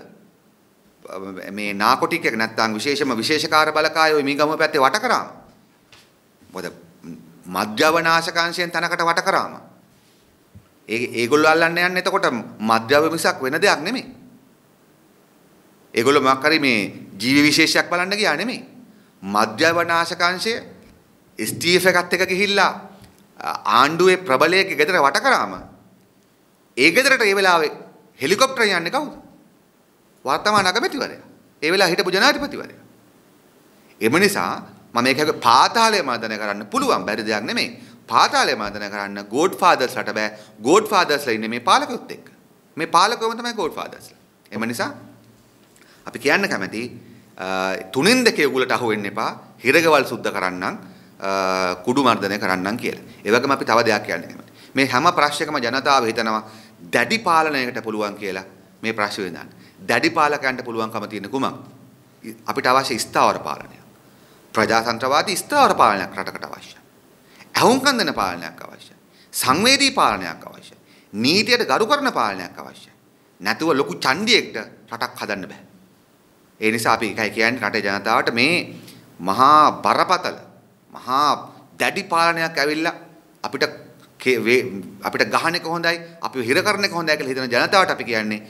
මේ නාකොටික් එක නැත්නම් විශේෂකාර බලකායෝ මේ ගම පැත්තේ වට කරාම මොකද මද්‍යවනාශකාංශයෙන් තනකට වට කරාම ඒගොල්ලෝ අල්ලන්න යන්නේ එතකොට මද්‍යව මිසක් වෙන දෙයක් නෙමෙයි. ඒගොල්ලෝ මොකක් හරි මේ ජීවි විශේෂයක් බලන්න ගියා නෙමෙයි. මද්‍යවනාශකාංශය STF එකත් එක්ක ගිහිල්ලා ආණ්ඩුවේ ප්‍රබලයේ ගෙදර වට කරාම ඒ ගෙදරට ඒ වෙලාවේ හෙලිකොප්ටර් යන්නේ කවුද? වර්තමාන අගමැතිවරයා. ඒ වෙලාව හිටපු ජනාධිපතිවරයා. එම නිසා මම මේක පාතාලය මර්ධනය කරන්න පුළුවන් බැරි දෙයක් නෙමෙයි. පාතාලය මර්ධනය කරන්න ගෝඩ්ෆාදර්ස්ලට බෑ. ගෝඩ්ෆාදර්ස්ලා ඉන්නේ මේ පාලකයොත් එක්ක. මේ පාලකයෝම තමයි ගෝඩ්ෆාදර්ස්ලා. එම නිසා අපි කියන්න කැමති තුනෙන් දෙකේ උගලට අහු වෙන්න එපා. හිරගවල් සුද්ධ කරන්නම් කුඩු මර්ධනය කරන්නම් කියලා. ඒ වගේම අපි තව දෙයක් කියන්න කැමති. මේ හැම ප්‍රශ්නයකම ජනතාව හිතනවා දැඩි පාලනයකට පුළුවන් කියලා මේ ප්‍රශ්නේ විඳින්න. දැඩි පාලකයන්ට පුළුවන්කම තියෙන කුමක්? අපිට අවශ්‍ය ස්ථාවර පාලනයක්. ප්‍රජාතන්ත්‍රවාදී ස්ථාවර පාලනයක් රටකට අවශ්‍යයි. අහුම්කම් දෙන පාලනයක් අවශ්‍යයි. සංවේදී පාලනයක් අවශ්‍යයි. නීතියට ගරු කරන පාලනයක් අවශ්‍යයි. නැතුව ලොකු ඡන්දියෙක්ට රටක් හදන්න බෑ. ඒ නිසා අපි එකයි කියන්නේ රටේ ජනතාවට මේ මහා බරපතල මහා දැඩි පාලනයක් ඇවිල්ලා අපිට ගහන එක හොඳයි, අපි හිර කරන එක හොඳයි කියලා හිතන ජනතාවට අපි කියන්නේ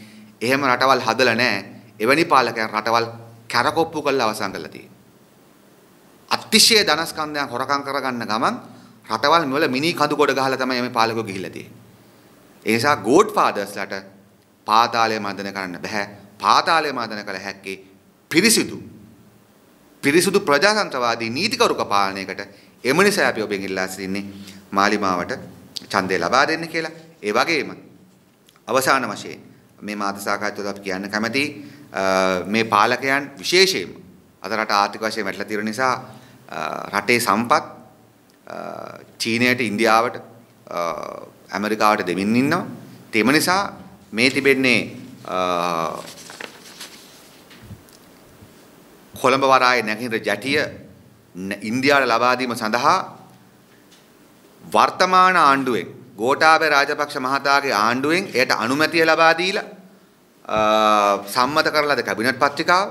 එහෙම රටවල් හදලා නැහැ. එවැනි පාලකයන් රටවල් කැරකොප්පු කරලා අවසන් කරලා තියෙනවා. අතිශය ධනස්කන්ධයන් හොරකම් කරගන්න ගමන් රටවල් වල මිනි කඳු කොට ගහලා තමයි මේ පාලකෝ ගිහිල්ලා තියෙන්නේ. ඒ නිසා ගෝඩ්ෆාදර්ස්ලාට පාතාලය මර්ධනය කරන්න බෑ. පාතාලය මර්ධනය කළ හැක්කේ පිරිසුදු ප්‍රජාතන්ත්‍රවාදී නීතිකරුක පාලනයකට. එම නිසා අපි ඔබෙන් ඉල්ලා සිටින්නේ මාලිමාවට ඡන්දය ලබා දෙන්න කියලා. ඒ වගේම අවසාන වශයෙන් මේ මාධ්‍ය සාකච්ඡාවල අපි කියන්න කැමති මේ පාලකයන් විශේෂයෙන්ම අද රට ආර්ථික වශයෙන් වැටලා තියෙන නිසා රටේ සම්පත් චීනයට, ඉන්දියාවට, ඇමරිකාවට දෙමින් ඉන්නවා. ඒ නිසා මේ තිබෙන්නේ කොළඹ වරායේ නැගෙනහිර ජැටිය ඉන්දියාවට ලබා දීම සඳහා වර්තමාන ආණ්ඩුවෙන් ගෝඨාභය රාජපක්ෂ මහතාගේ ආණ්ඩුවෙන් එයට අනුමැතිය ලබා දීලා සම්මත කරලාද කැබිනට් පත්‍රිකාව.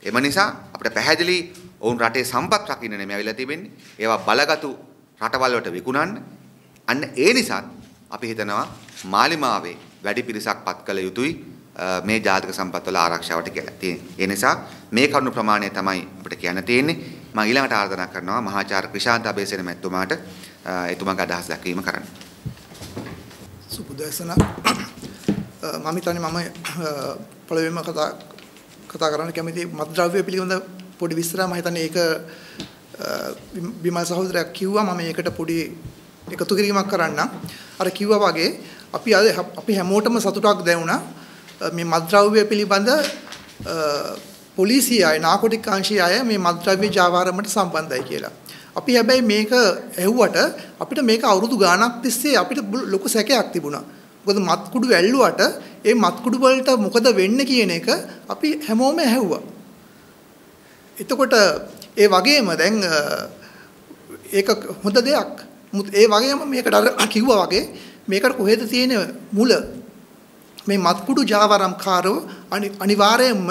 එම නිසා අපිට පැහැදිලි ඔවුන් රටේ සම්පත් රකින්න නෙමෙයි ඇවිල්ලා තිබෙන්නේ. ඒවා බලගතු රටවල් වලට විකුණන්න. අන්න ඒ නිසා අපි හිතනවා මාලිමාවේ වැඩි පිරිසක් පත් කළ යුතුයි මේ ජාතික සම්පත් වල ආරක්ෂාවට කියලා. ඒ නිසා මේ කරුණු ප්‍රමාණය තමයි අපිට කියන්න තියෙන්නේ. මම ඊළඟට ආරාධනා කරනවා මහාචාර්ය ක්‍රිෂාන්ත අබේසේන මැතිතුමාට එතුමාගේ අදහස් දක්වීම කරන්න. සුබදේශන මම හිතන්නේ මම පළවෙනිම කතා කරන්න කැමති මත්ද්‍රව්‍ය පිළිබඳ පොඩි විස්තරයක්. මම හිතන්නේ ඒක බිමල් සහෝදරයා කිව්වා. මම ඒකට පොඩි එකතු කිරීමක් කරන්න. අර කිව්වා වගේ අපි හැමෝටම සතුටක් දැනුණා මේ මත්ද්‍රව්‍ය පිළිබඳ පොලිසිය අය නාකොටික් අංශයේ අය මේ මත්ද්‍රව්‍ය ජාවාරමට සම්බන්ධයි කියලා. අපි හැබැයි මේක ඇහුවට අපිට මේක අවුරුදු ගාණක් තිස්සේ අපිට ලොකු සැකයක් තිබුණා. මොකද මත්කුඩු ඇල්ලුවට ඒ මත්කුඩු වලට මොකද වෙන්නේ කියන එක අපි හැමෝම ඇහුවා. එතකොට ඒ වගේම දැන් ඒක හොඳ දෙයක්. ඒ වගේම මේකට අර කිව්වා වගේ මේකට කොහෙද තියෙන මුල? මේ මත්කුඩු ජාවාරම්කාරව අනිවාර්යයෙන්ම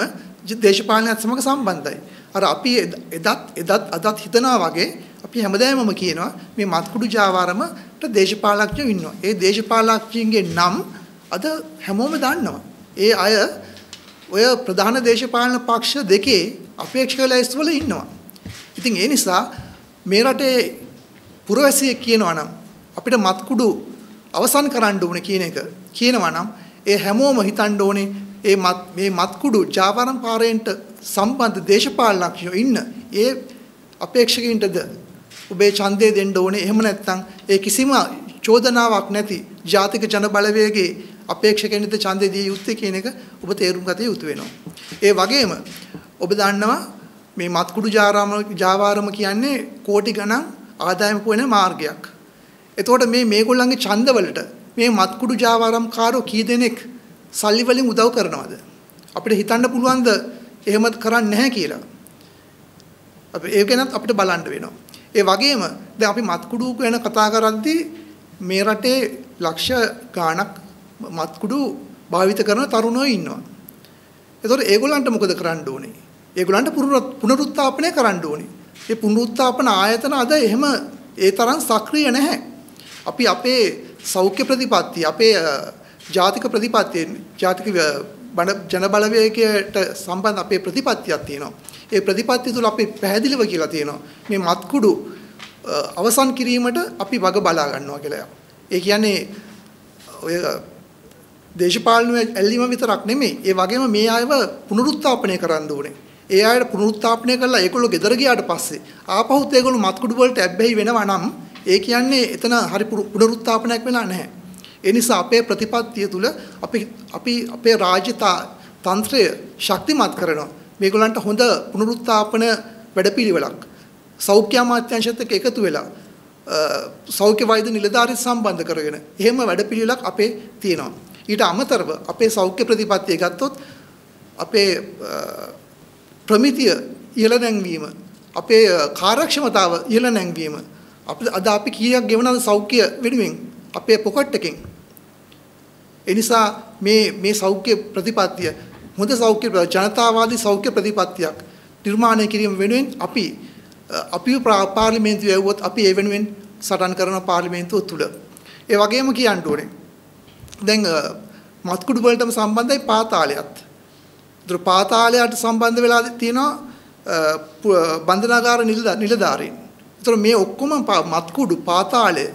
දේශපාලනයත් සමග සම්බන්ධයි. අර අපි අදත් හිතනවා වගේ අපි හැමදාමම කියනවා මේ මත්කුඩු ජාවාරමට දේශපාලඥයෝ ඉන්නවා. ඒ දේශපාලඥයින්ගේ නම් අද හැමෝම දන්නවා. ඒ අය ඔය ප්‍රධාන දේශපාලන පක්ෂ දෙකේ අපේක්ෂක ලයිස්ට් වල ඉන්නවා. ඉතින් ඒ නිසා මේ රටේ පුරවැසියෙක් කියනවා නම් අපිට මත්කුඩු අවසන් කරන්න ඕනේ කියන එක කියනවා නම් ඒ හැමෝම හිතන්න ඕනේ මේ මත්කුඩු ජාවාරම් පාරේන්ට සම්බන්ධ දේශපාලනඥයෝ ඉන්න ඒ අපේක්ෂකයින්ටද ඔබේ ඡන්දය දෙන්න ඕනේ. එහෙම නැත්නම් ඒ කිසිම චෝදනාවක් නැති ජාතික ජන බලවේගයේ අපේක්ෂකයින්ට ඡන්දය දිය යුත්තේ කියන එක ඔබ තේරුම් ගත යුතු වෙනවා. ඒ වගේම ඔබ දන්නවා මේ මත්කුඩු ජාවාරම කියන්නේ කෝටි ගණන් ආදායම පොයන මාර්ගයක්. එතකොට මේගොල්ලන්ගේ ඡන්දවලට මේ මත්කුඩු ජාවාරම් කාරෝ කී දෙනෙක් සල්ලි වලින් උදව් කරනවද? අපිට හිතන්න පුළුවන්ද එහෙම කරන්නේ නැහැ කියලා? අපි ඒක ගැනත් අපිට බලන්න වෙනවා. ඒ වගේම දැන් අපි මත්කුඩු ගැන කතා කරද්දී මේ රටේ ලක්ෂ ගාණක් මත්කුඩු භාවිත කරන තරුණයෝ ඉන්නවා. ඒතකොට ඒගොල්ලන්ට මොකද කරන්න ඕනේ? ඒගොල්ලන්ට පුනරුත්ථාපනය කරන්න ඕනේ. මේ පුනරුත්ථාපන ආයතන අද එහෙම ඒ තරම් සක්‍රිය නැහැ. අපි අපේ සෞඛ්‍ය ප්‍රතිපත්ති, අපේ ජාතික ප්‍රතිපත්තිය, ජාතික ජන බලවේගයට සම්බන්ධ අපේ ප්‍රතිපත්තියක් තියෙනවා. ඒ ප්‍රතිපත්තිය තුළ අපි පැහැදිලිව කියලා තියෙනවා මේ මත්කුඩු අවසන් කිරීමට අපි වග බලා ගන්නවා කියලා. ඒ කියන්නේ ඔය දේශපාලන ඇල්ලීම විතරක් නෙමෙයි. ඒ වගේම මේ අයව පුනරුත්ථාපනය කරන්න ඕනේ. ඒ අයට පුනරුත්ථාපනය කරලා ඒගොල්ලෝ ගෙදර ගියාට පස්සේ ආපහුත් ඒගොල්ලෝ මත්කුඩු වලට ඇබ්බැහි වෙනවා නම් ඒ කියන්නේ එතන හරි පුනරුත්ථාපනයක් වෙලා නැහැ. ඒ නිසා අපේ ප්‍රතිපත්තිය තුළ අපි අපේ රාජ්‍ය තන්ත්‍රය ශක්තිමත් කරනවා. මේගොල්ලන්ට හොඳ පුනරුත්ථාපන වැඩපිළිවෙලක් සෞඛ්‍ය අමාත්‍යාංශයත් එක්ක එකතු වෙලා සෞඛ්‍ය වෛද්‍ය නිලධාරීන් සම්බන්ධ කරගෙන එහෙම වැඩපිළිවෙලක් අපේ තියෙනවා. ඊට අමතරව අපේ සෞඛ්‍ය ප්‍රතිපත්තිය ගත්තොත් අපේ ප්‍රමිතිය ඉහළ නැංවීම, අපේ කාර්යක්ෂමතාව ඉහළ නැංවීම අද අපි කීයක් ගෙවනද සෞඛ්‍ය වෙනුවෙන් අපේ පොකට් එකෙන්. ඒ නිසා මේ සෞඛ්‍ය ප්‍රතිපත්තිය හොඳ සෞඛ්‍ය ජනතාවාදී සෞඛ්‍ය ප්‍රතිපත්තියක් නිර්මාණය කිරීම වෙනුවෙන් අපි පාර්ලිමේන්තුවේ යවුවොත් අපි ඒ වෙනුවෙන් සටන් කරන පාර්ලිමේන්තුව තුළ. ඒ වගේම කියන්න ඕනේ දැන් මත්කුඩු වලටම සම්බන්ධයි පාතාලයත්. ඒතර පාතාලයට සම්බන්ධ වෙලා තියෙනවා බන්ධනාගාර නිලධාරීන්. ඒතර මේ ඔක්කොම මත්කුඩු පාතාලය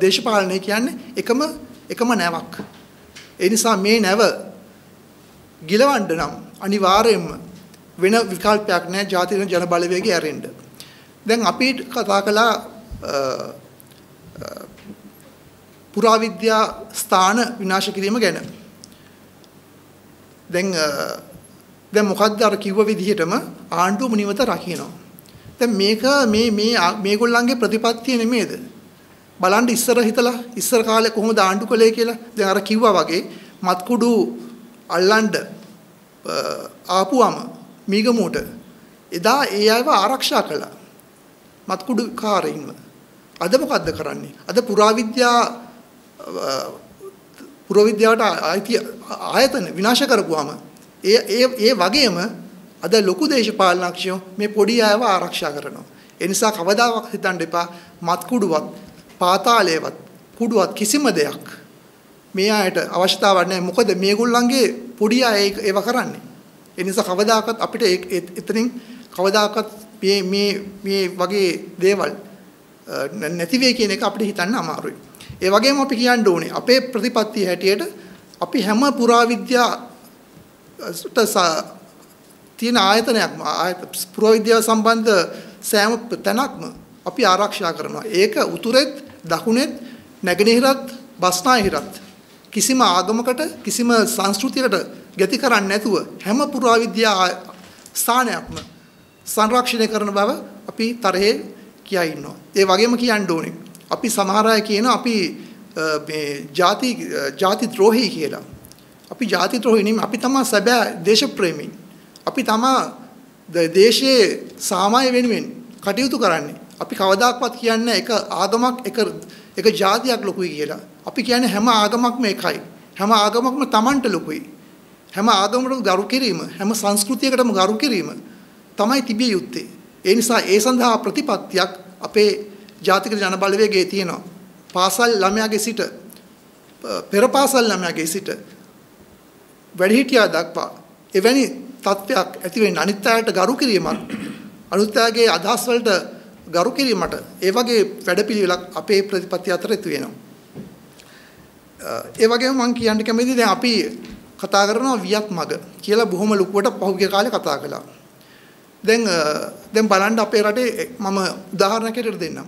දේශපාලනය කියන්නේ එකම නැවක්. ඒ නිසා මේ නැව ගිලවන්න නම් අනිවාර්යයෙන්ම වෙන විකල්පයක් නැහැ ජාතික ජන බලවේගය ඇරෙන්න. දැන් අපි කතා කළා පුරාවිද්‍යා ස්ථාන විනාශ කිරීම ගැන. දැන් මොකද්ද අර කිව්ව විදිහටම ආණ්ඩුව නිවත රකින්නවා. දැන් මේගොල්ලන්ගේ ප්‍රතිපත්තිය නෙමේද? බලන්න ඉස්සර කාලේ කොහොමද ආණ්ඩු කළේ කියලා. දැන් අර කිව්වා වගේ මත්කුඩු අල්ලන්න ආපුවම මීගමුවට එදා ඒ අයව ආරක්ෂා කළා. මත්කුඩු කාරින්ම. අද මොකද්ද කරන්නේ? අද පුරාවිද්‍යාවට ආයතන විනාශ කරපුවාම ඒ වගේම අද ලොකු දේශපාලනඥයෝ මේ පොඩි අයව ආරක්ෂා කරනවා. ඒ නිසා කවදාවත් හිතන්න එපා මත්කුඩුවත් පාතාලයවත් කුඩුවත් කිසිම දෙයක් මේ අයට අවශ්‍යතාවක් නැහැ. මොකද මේගොල්ලන්ගේ පොඩි අය ඒව කරන්නේ. ඒ නිසා කවදාකවත් අපිට එතනින් කවදාකවත් මේ වගේ දේවල් නැති වෙයි කියන එක අපිට හිතන්න අමාරුයි. ඒ වගේම අපි කියන්න ඕනේ අපේ ප්‍රතිපත්තිය හැටියට අපි හැම පුරාවිද්‍යාවට තියෙන ආයතනයක්ම පුරාවිද්‍යාව සම්බන්ධ සෑම තැනක්ම අපි ආරක්ෂා කරනවා. ඒක උතුරෙත් දකුණෙත් නැගෙනහිරත් බස්නාහිරත් කිසිම ආගමකට කිසිම සංස්කෘතියකට ගති කරන්නේ නැතුව හැම පුරාවිද්‍යා ස්ථානයක්ම සංරක්ෂණය කරන බව අපි තරහේ කියා ඉන්නවා. ඒ වගේම කියන්න ඕනේ අපි සමහර අය කියන අපි මේ ಜಾති ද්‍රෝහී කියලා. අපි ಜಾති ද්‍රෝහී නෙමෙයි. අපි තමයි සැබෑ දේශප්‍රේමී. අපි තමයි දේශයේ සාමය වෙනුවෙන් කටයුතු කරන්නේ. අපි කවදාක්වත් කියන්නේ එක ආගමක් එක ජාතියක් ලොකුයි කියලා. අපි කියන්නේ හැම ආගමක්ම එකයි. හැම ආගමක්ම Tamanට ලොකුයි. හැම ආගමකටම ගරු කිරීම, හැම සංස්කෘතියකටම ගරු කිරීම තමයි තිබිය යුත්තේ. ඒ නිසා ඒ සඳහා ප්‍රතිපත්තියක් අපේ ජාතික ජන බලවේගයේ තියෙනවා. පාසල් ළමයාගේ සිට පෙර පාසල් ළමයාගේ සිට වැඩිහිටියා දක්වා එවැනි තත්ත්වයක් ඇති වෙන්න අනිත් අයට ගරු කිරීමක්, අනිත් අයගේ අදහස් වලට ගරු කිරීමට ඒ වගේ වැඩපිළිවෙලක් අපේ ප්‍රතිපත්තිය අතර ඇති වෙනවා. ඒ වගේම මම කියන්න කැමතියි දැන් අපි කතා කරනවා වියත් මග කියලා බොහොම ලොකුවට පහුගිය කාලේ කතා කළා. දැන් බලන්න අපේ රටේ මම උදාහරණයකට දෙන්නම්.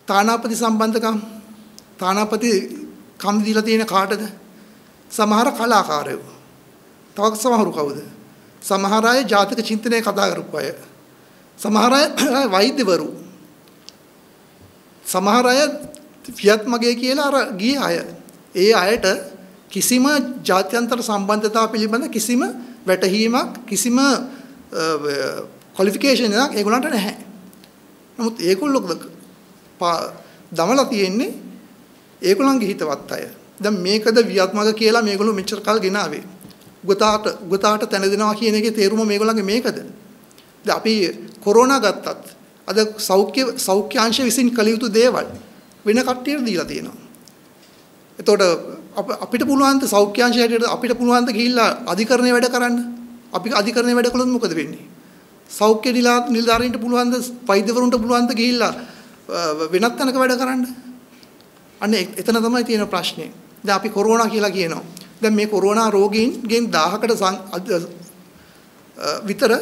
තානාපති සම්බන්ධකම් තානාපති කම් දීලා තියෙන කාටද? සමහර කලාකාරයෝ. තව සමහරු කවුද? සමහර අය ජාතික චින්තනය කතා කරපු අය. සමහර අය වෛද්‍යවරු. සමහර අය වියත් මගේ කියලා අර ගිය අය. ඒ අයට කිසිම ජාත්‍යන්තර සම්බන්ධතාව පිළිබඳ කිසිම වැටහීමක් කිසිම ක්වොලිෆිකේෂන් එකක් ඒගොල්ලන්ට නැහැ. නමුත් ඒගොල්ලෝ දමලා තියෙන්නේ ඒගොල්ලන්ගේ හිතවත් අය. දැන් මේකද ව්‍යාත්මක කියලා මේගොල්ලෝ මෙච්චර කල් ගෙනාවේ. උගතාට තැන දෙනවා කියන එකේ තේරුම මේගොල්ලන්ගේ මේකද? දැන් අපි කොරෝනා ගත්තත් අද සෞඛ්‍යාංශ විසින් කළ යුතු දේවල් වෙන කට්ටියට දීලා තියෙනවා. එතකොට අපිට පුළුවන් ද සෞඛ්‍යාංශය හැටියට අපිට පුළුවන් ද ගිහිල්ලා අධිකරණයේ වැඩ කරන්න? අපි අධිකරණයේ වැඩ කළොත් මොකද වෙන්නේ? සෞඛ්‍ය නිලධාරීන්ට පුළුවන් ද වෛද්‍යවරුන්ට පුළුවන් ද ගිහිල්ලා වෙනත් තැනක වැඩ කරන්න? අන්න එතන තමයි තියෙන ප්‍රශ්නේ. දැන් අපි කොරෝනා කියලා කියනවා. දැන් මේ කොරෝනා රෝගීන්ගෙන් 1000කට විතර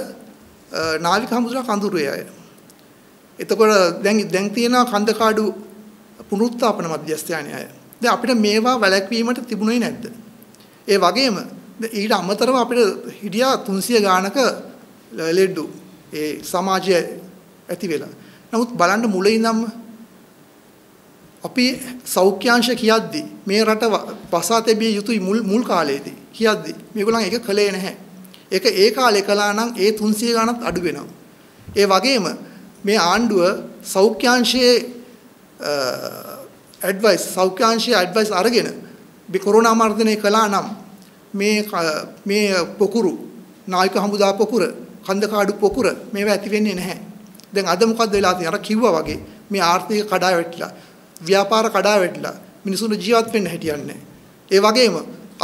නාවික හමුදා කඳුරුවේ අය. එතකොට දැන් තියෙනවා කන්දකාඩු පුනරුත්ථාපන මධ්‍යස්ථානයේ අය. දැන් අපිට මේවා වැළැක්වීමට තිබුණේ නැද්ද? ඒ වගේම ඊට අමතරව අපිට හිටියා 300 ගානක ලෙඩු ඒ සමාජය ඇති වෙලා. නමුත් බලන්න මුලින් ඉඳන්ම අපි සෞඛ්‍යාංශ කියද්දි මේ රට පසා තැබිය යුතුයි මුල් කාලේදී කියද්දි මේගොල්ලන් ඒක කළේ නැහැ. ඒක ඒ කාලේ කළා නම් ඒ 300 ගානක් අඩු වෙනවා. ඒ වගේම මේ ආණ්ඩුව සෞඛ්‍යාංශයේ සෞඛ්‍යාංශයේ ඇඩ්වයිස් අරගෙන මේ කොරෝනා මර්ධනය කළා නම් මේ පොකුරු නායක හමුදා පොකුර කන්දකාඩු පොකුර මේවා ඇති වෙන්නේ නැහැ. දැන් අද මොකද්ද වෙලා තියෙන්නේ? අර කිව්වා වගේ මේ ආර්ථික කඩා වැටිලා ව්‍යාපාර කඩා වැටිලා මිනිසුන්ට ජීවත් වෙන්න හැටියන්නේ. ඒ වගේම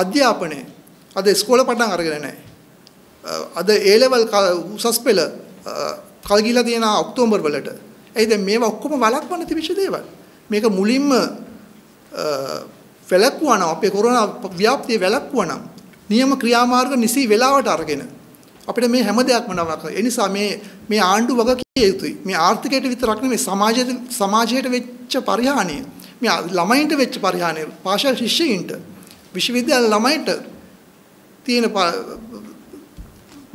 අධ්‍යාපනය අද ඉස්කෝල පටන් අරගෙන නැහැ. අද A level උසස් පෙළ කල් ගිලා තියෙන ඔක්තෝබර් වලට. ඒ දැන් මේවා ඔක්කොම වළක්වන්න තිබිච්ච දේවල්. මේක මුලින්ම වැළක්වුවා නම් අපේ කොරෝනා ව්‍යාප්තිය වැළක්වුවා නම් නියම ක්‍රියාමාර්ග නිසි වෙලාවට අරගෙන අපිට මේ හැම දෙයක්ම නවක. ඒ නිසා මේ ආණ්ඩු වග කිය යුතුයි. මේ ආර්ථිකයට විතරක් නෙමෙයි සමාජයට වෙච්ච පරිහානිය. මේ ළමයින්ට වෙච්ච පරිහානිය. පාෂල් ශිෂ්‍යයින්ට විශ්වවිද්‍යාල ළමයින්ට තියෙන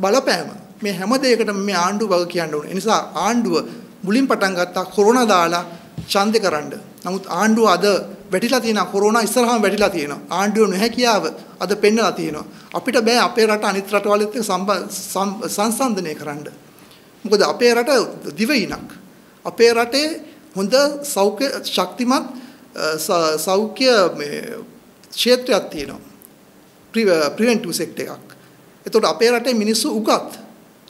බලපෑම මේ හැම දෙයකටම මේ ආණ්ඩුව වග කියන්න ඕනේ. ඒ නිසා ආණ්ඩුව මුලින් පටන් ගත්තා කොරෝනා දාලා ඡන්දේ කරන්න. නමුත් ආණ්ඩුව අද වැටිලා තියෙනවා කොරෝනා ඉස්සරහම වැටිලා තියෙනවා. ආණ්ඩුව නොහැකියාව අද පෙන්නලා තියෙනවා. අපිට බෑ අපේ රට අනිත් රටවලත් එක්ක සංසන්දනය කරන්න. මොකද අපේ රට දිවයිනක්. අපේ රටේ හොඳ සෞඛ්‍ය ශක්තිමත් සෞඛ්‍ය ක්ෂේත්‍රයක් තියෙනවා. ප්‍රිවෙන්ටිව් සෙක්ටර් එකක්. එතකොට අපේ රටේ මිනිස්සු උගත්.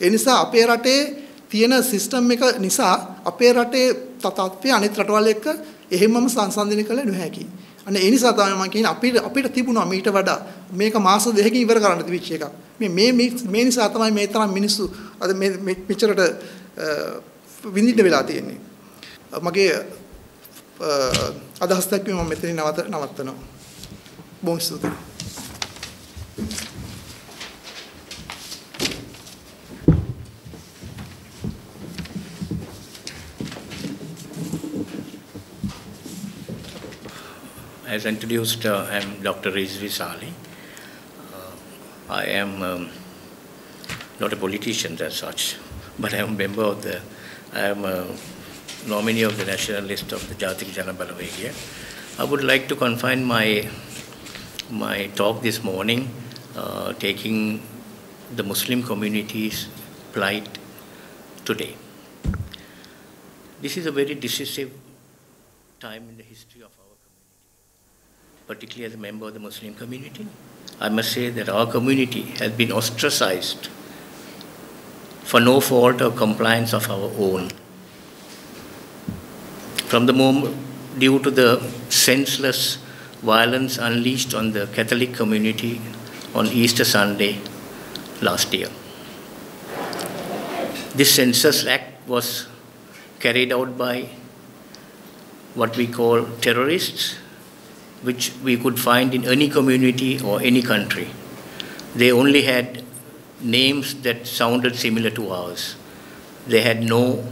ඒ නිසා අපේ රටේ තියෙන සිස්ටම් එක නිසා අපේ රටේ තත්ත්වය අනිත් රටවල් එක්ක එහෙමම සංසන්දනය කළ නොහැකි. අනේ ඒ නිසා තමයි මම කියන්නේ අපිට තිබුණා මීට වඩා මේක මාස දෙකකින් ඉවර කරන්න තිබිච්ච එකක්. මේ නිසා තමයි මේ තරම් මිනිස්සු අද මෙච්චරට විඳින්න වෙලා තියෙන්නේ. මගේ අදහස් දක්වීම මම මෙතනින් නවත්තනවා. බොහොම ස්තුතියි. As introduced, I am Dr. Rizvi Sali. I am not a politician as such, but I am a member of I am a nominee of the national list of the Jatik Jana Balawegya. I would like to confine my talk this morning, taking the Muslim community's plight today. This is a very decisive time in the history of our community, particularly as a member of the Muslim community. I must say that our community has been ostracized for no fault or compliance of our own. From the moment, due to the senseless violence unleashed on the Catholic community on Easter Sunday last year. This census act was carried out by what we call terrorists, which we could find in any community or any country. They only had names that sounded similar to ours. They had no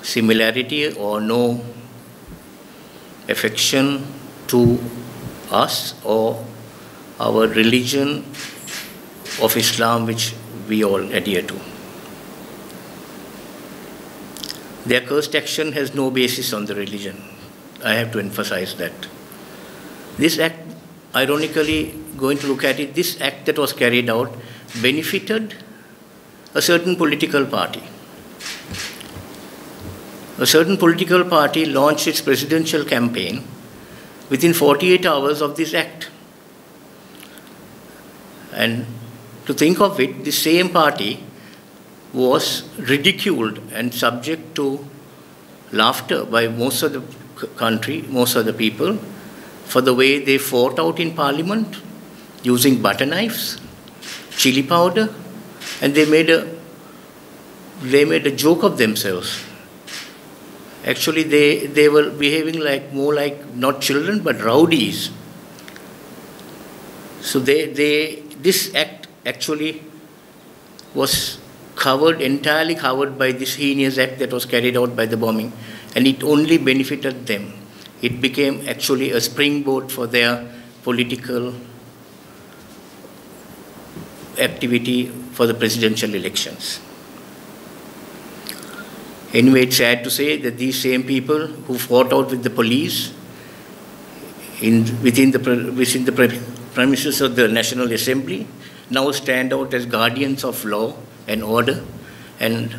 similarity or no affection to us or our religion of Islam, which we all adhere to. Their cursed action has no basis on the religion. I have to emphasize that. This act, ironically, going to look at it, this act that was carried out benefited a certain political party. a certain political party launched its presidential campaign within 48 hours of this act. And to think of it, the same party was ridiculed and subject to laughter by most of the country, most of the people, for the way they fought out in parliament using butter knives, chili powder, and they made a joke of themselves. Actually, they were behaving more like not children but rowdies. So this act actually was entirely covered by this heinous act that was carried out by the bombing, and it only benefited them. It became actually a springboard for their political activity for the presidential elections. Anyway, it's sad to say that these same people who fought out with the police within the premises of the National Assembly now stand out as guardians of law and order, and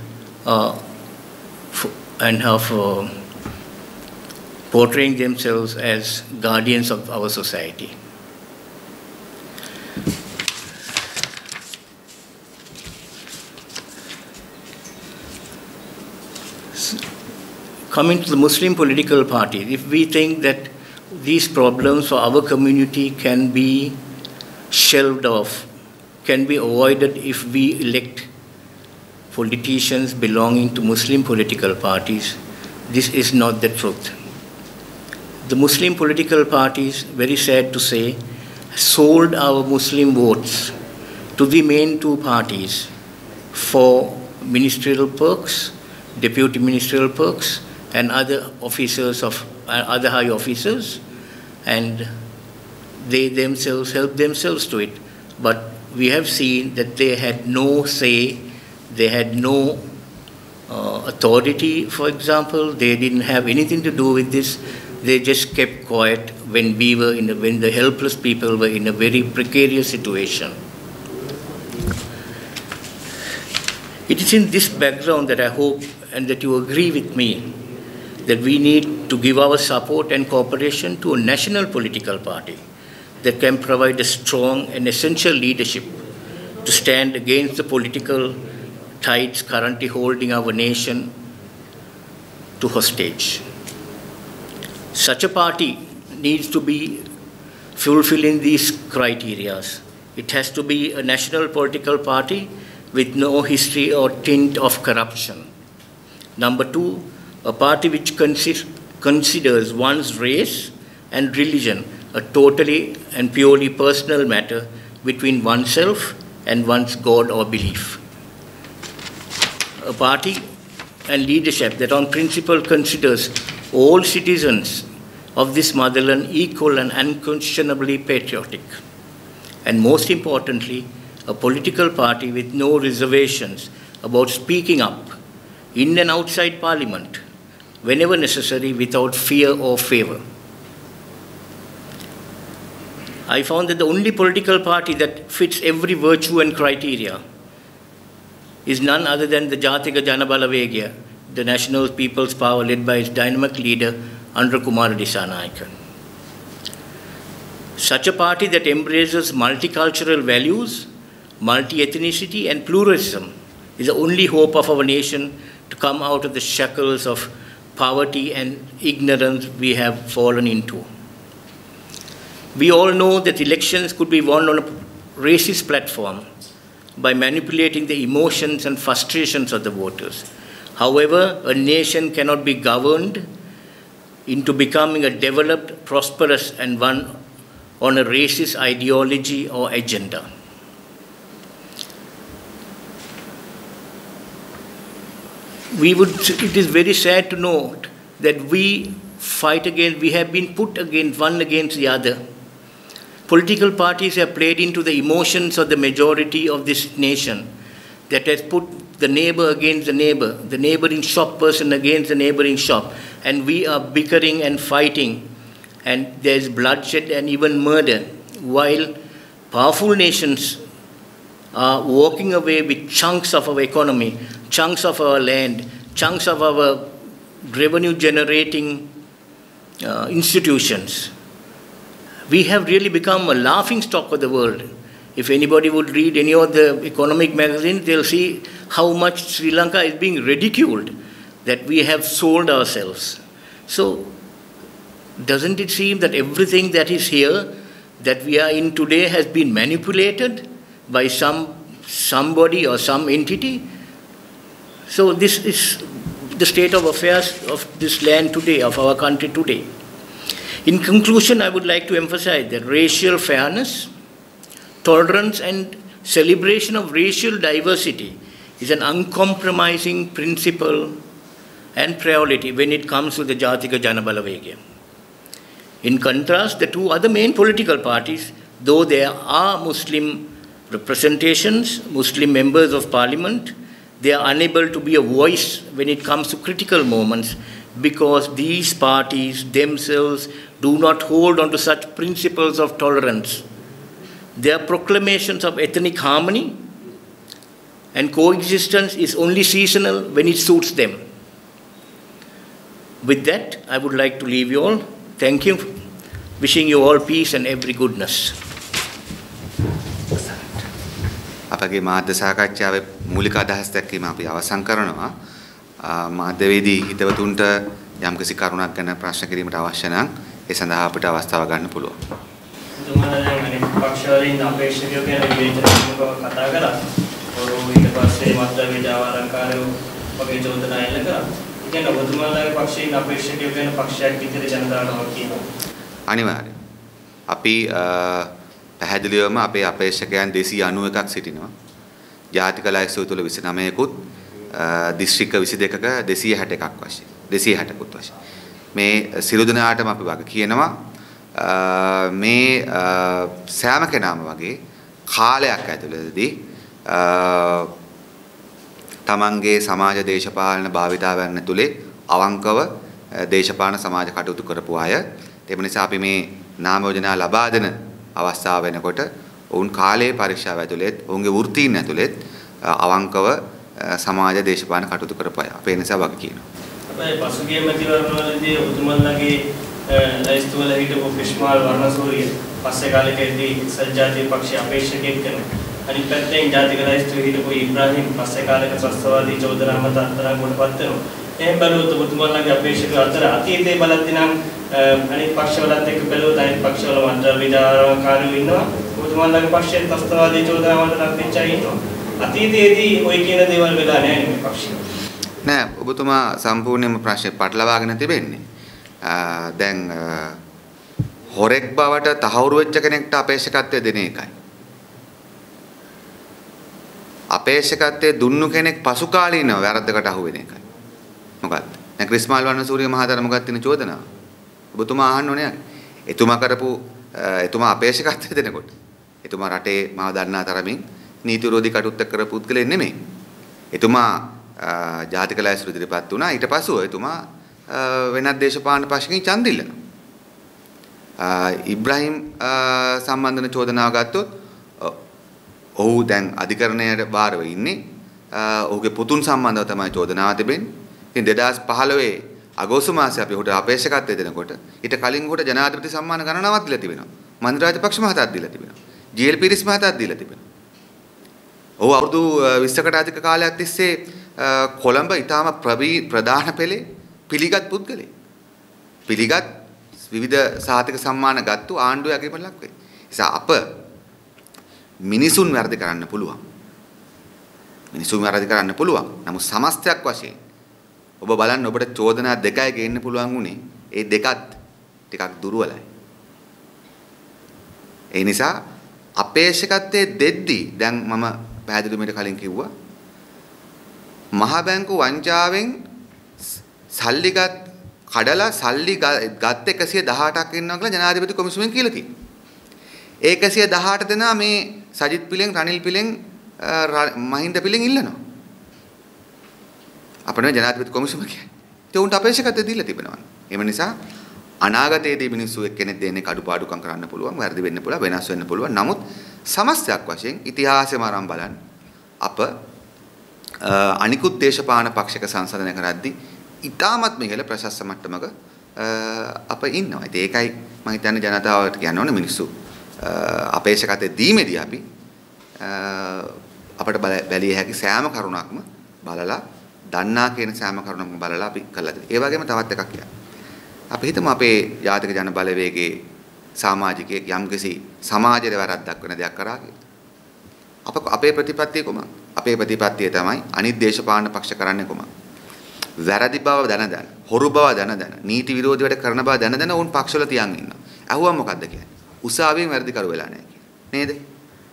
have portraying themselves as guardians of our society. Coming to the Muslim political parties, if we think that these problems for our community can be shelved off, can be avoided if we elect politicians belonging to Muslim political parties, this is not the truth. The Muslim political parties, very sad to say, sold our Muslim votes to the main two parties for ministerial perks, deputy ministerial perks, and other officers other high officers, and they themselves helped themselves to it. But we have seen that they had no say, they had no authority, for example. They didn't have anything to do with this. They just kept quiet when when the helpless people were in a very precarious situation. It is in this background that I hope and that you agree with me that we need to give our support and cooperation to a national political party that can provide a strong and essential leadership to stand against the political tides currently holding our nation to hostage. Such a party needs to be fulfilling these criteria. It has to be a national political party with no history or tint of corruption. Number two, a party which considers one's race and religion a totally and purely personal matter between oneself and one's God or belief. A party and leadership that on principle considers all citizens of this motherland equal and unquestionably patriotic. And most importantly, a political party with no reservations about speaking up in and outside Parliament whenever necessary without fear or favor. I found that the only political party that fits every virtue and criteria is none other than the Jatika Jana Balawegaya, the National People's Power led by its dynamic leader, Anura Kumara Dissanayake. Such a party that embraces multicultural values, multi-ethnicity and pluralism is the only hope of our nation to come out of the shackles of poverty and ignorance we have fallen into. We all know that elections could be won on a racist platform by manipulating the emotions and frustrations of the voters. However, a nation cannot be governed into becoming a developed, prosperous, and one on a racist ideology or agenda. It is very sad to note that we have been put one against the other. Political parties have played into the emotions of the majority of this nation that has put the neighbor against the neighboring shop person against the neighboring shop, and we are bickering and fighting, and there's bloodshed and even murder, while powerful nations are walking away with chunks of our economy, chunks of our land, chunks of our revenue generating institutions. We have really become a laughing stock of the world. If anybody would read any of the economic magazines, they'll see how much Sri Lanka is being ridiculed, that we have sold ourselves. So, doesn't it seem that everything that is here, that we are in today, has been manipulated by somebody or some entity? So this is the state of affairs of this land today, of our country today. In conclusion, I would like to emphasize that racial fairness, tolerance and celebration of racial diversity is an uncompromising principle and priority when it comes to the Jatika Janabalawegaya. In contrast, the two other main political parties, though there are Muslim representations, Muslim members of parliament, they are unable to be a voice when it comes to critical moments because these parties themselves do not hold on to such principles of tolerance. Their proclamations of ethnic harmony and coexistence is only seasonal when it suits them. With that, I would like to leave you all. Thank you. Wishing you all peace and every goodness. අපගේ මාධ්‍ය සාකච්ඡාවේ මූලික අදහස් දැක්වීම අපි අවසන් කරනවා. මාධ්‍යවේදී හිතවතුන්ට යම්කිසි කරුණක් ගැන ප්‍රශ්න කිරීමට අවශ්‍ය නම් ඒ සඳහා අපිට අවස්ථාව ගන්න පුළුවන්. පක්ෂවලින් අපේක්ෂකයෝ ගැන විවේචන කතා කරා. ඊට පස්සේ මාධ්‍ය විද්‍යාවරංකාරයෝ වගේ චෝදනා එල්ල කරා. ඉතින් ඔබතුමාලාගේ පක්ෂයෙන් අපේක්ෂකයෝ ගැන පක්ෂයක් විදිහට ජනතාවට කියනවා. අනිවාර්යයෙන්. අපි පැහැදිලිවම අපේ අපේක්ෂකයන් 291ක් සිටිනවා. ජාතික ලයිස්තුව තුළ 29කුත් දිස්ත්‍රික්ක 22ක 261ක් වශයෙන් 260කුත් වශයෙන්. මේ සියලු දෙනාටම අපි වග කියනවා මේ සෑම කෙනාම වගේ කාලයක් ඇතුළතදී තමන්ගේ සමාජ දේශපාලන භාවිතාවයන් ඇතුලේ අවංකව දේශපාලන සමාජ කටයුතු කරපු අය. ඒ නිසා අපි මේ නාම යෝජනා ලබා දෙන අවස්ථාව වෙනකොට ඔවුන් කාලයේ පරීක්ෂාව ඇතුළේත් ඔවුන්ගේ වෘත්තීන් ඇතුළේත් අවංකව සමාජ දේශපාලන කටයුතු කරපු අය. අපේ නිසා වග කියනවා. අපේ පසුගිය මැතිවරණවලදී ඔබතුමන්ලගේ ලයිස්තුවල හිටපු ක්‍රිෂ්මාල් වර්ණසූරිය පස්සේ කාලෙකදී සජ්ජාතිය පක්ෂයේ අපේක්ෂකයෙක් කරන අනිත් පැත්තෙන් ජාතික ලයිස්තුවේ හිටපු ඉබ්‍රාහිම් පස්සේ කාලෙක ත්‍රස්තවාදී චෝදනා මත අත්තරංගුවටපත් වෙනවා. එහෙම බලුවොත් ඔබතුමන්ලගේ අපේක්ෂක අතර අතීතයේ බලද්දී නම් අනිත් පක්ෂවලත් එක්ක බැලුවොත් අනිත් පක්ෂවල මන්ත්‍රී විචාරකාරයෝ ඉන්නවා. ඔබතුමන්ලගේ පක්ෂයේ ත්‍රස්තවාදී චෝදනා වලට ලක් වෙච්ච අය ඉන්නවා. අතීතයේදී ওই කියන දේවල් වෙලා නැහැ මේ පක්ෂය. නෑ ඔබතුමා සම්පූර්ණයෙන්ම ප්‍රශ්නේ පටලවාගෙන තිබෙන්නේ. දැන් හොරෙක් බවට තහවුරු වෙච්ච කෙනෙක්ට අපේක්ෂකත්වය දෙන එකයි. අපේක්ෂකත්වයේ දුන්නු කෙනෙක් පසු කාලීනව වැරද්දකට අහු වෙන එකයි. මොකක්ද? දැන් ක්‍රිස්මාල් වර්ණසූරිය මහතාට මොකක්ද තියෙන චෝදනාව? ඔබතුමා අහන්න ඕනේ. එතුමා අපේක්ෂකත්වය දෙනකොට එතුමා රටේ මාව දන්නා තරමින් නීති විරෝධී කටයුත්ත කරපු පුද්ගලෙක් නෙමෙයි. එතුමා ජාතික ලයිස්තු ඉදිරිපත් වුණා. ඊට පස්සෙ එතුමා වෙනත් දේශපාලන පක්ෂකින් ඡන්ද ඉල්ලනවා. ඉබ්‍රාහිම් සම්බන්ධන චෝදනාව ගත්තොත් ඔහු දැන් අධිකරණයට බාරව ඉන්නේ. ඔහුගේ පුතුන් සම්බන්ධව තමයි චෝදනාව තිබෙන්නේ. ඉතින් 2015 අගෝස්තු මාසයේ අපි ඔහුට අපේක්ෂකත්වය දෙනකොට ඊට කලින් ඔහුට ජනාධිපති සම්මාන ගණනාවක් දීලා තිබෙනවා. මන්ත්‍රී රාජපක්ෂ මහතාත් දීලා තිබෙනවා. ජී.එල්. පීරිස් මහතාත් දීලා තිබෙනවා. ඔහු අවුරුදු 20කට අධික කාලයක් තිස්සේ කොළඹ ඊටාම ප්‍රධාන පෙළේ පිළිගත් පුද්ගලෙක්. පිළිගත් විවිධ සාහිත්‍ය සම්මාන ගත්තු ආණ්ඩුවේ අගයකට ලක් වෙයි. නිසා අප මිනිසුන් වැරදි කරන්න පුළුවන්. මිනිසුන් වැරදි කරන්න පුළුවන්. නමුත් සමස්තයක් වශයෙන් ඔබ බලන්න ඔබට චෝදනා දෙකයි ගේන්න පුළුවන් උනේ. ඒ දෙකත් ටිකක් දුර්වලයි. ඒ නිසා අපේක්ෂකත්වයේ දෙද්දී දැන් මම පැහැදිලිවම කලින් කිව්වා මහ බැංකු වංචාවෙන් සල්ලි කඩලා සල්ලි ගත් 118ක් ඉන්නවා කියලා ජනාධිපති කොමිසමෙන් කියලා තියෙනවා. ඒ 118 දෙනා මේ සජිත් පිලෙන් රනිල් පිලෙන් මහින්ද පිලෙන් ඉල්ලනවා. අපේ ජනාධිපති කොමිසම කියන්නේ. ඒ උන්ට අපේක්ෂකත්වය දීලා තිබෙනවා. ඒ නිසා අනාගතයේදී මිනිස්සු එක්කෙනෙක් දෙන්නේ කඩුපාඩුකම් කරන්න පුළුවන්, වැරදි වෙන්න පුළුවන්, වෙනස් වෙන්න පුළුවන්. නමුත් සමස්තයක් වශයෙන් ඉතිහාසෙම ආරම්භ බලන්න අප අනිකුත් දේශපාලන පක්ෂක සංසන්දනය කරද්දී ඉතාමත් ඉහළ ප්‍රශස්ත මට්ටමක අප ඉන්නවා. ඉතින් ඒකයි මම හිතන්නේ ජනතාවට කියන්න ඕනේ මිනිස්සු අපේක්ෂකත දීමේදී අපි අපට බැලිය හැකි සෑම කරුණක්ම බලලා දන්නා කියන සෑම කරුණක්ම බලලා අපි කළා. ඒ වගේම තවත් එකක් කියන්න. අපි හිතමු අපේ ජාතික ජන බලවේගයේ සමාජිකයෙක් යම්කිසි සමාජයේ වැරද්දක් වෙන දෙයක් කරා කියලා. අපේ ප්‍රතිපත්තිය කොහොමද? අපේ ප්‍රතිපත්තිය තමයි අනිත් දේශපාලන පක්ෂ කරන්නේ කොහොමද? වැරදි බව දැන හොරු බව දැන නීති විරෝධී වැඩ කරන බව දැන උන් පක්ෂවල තියන් ඉන්නවා. අහුවම මොකද්ද කියන්නේ? උසාවියෙන් වැරදි කරු වෙලා නැහැ කියන්නේ. නේද?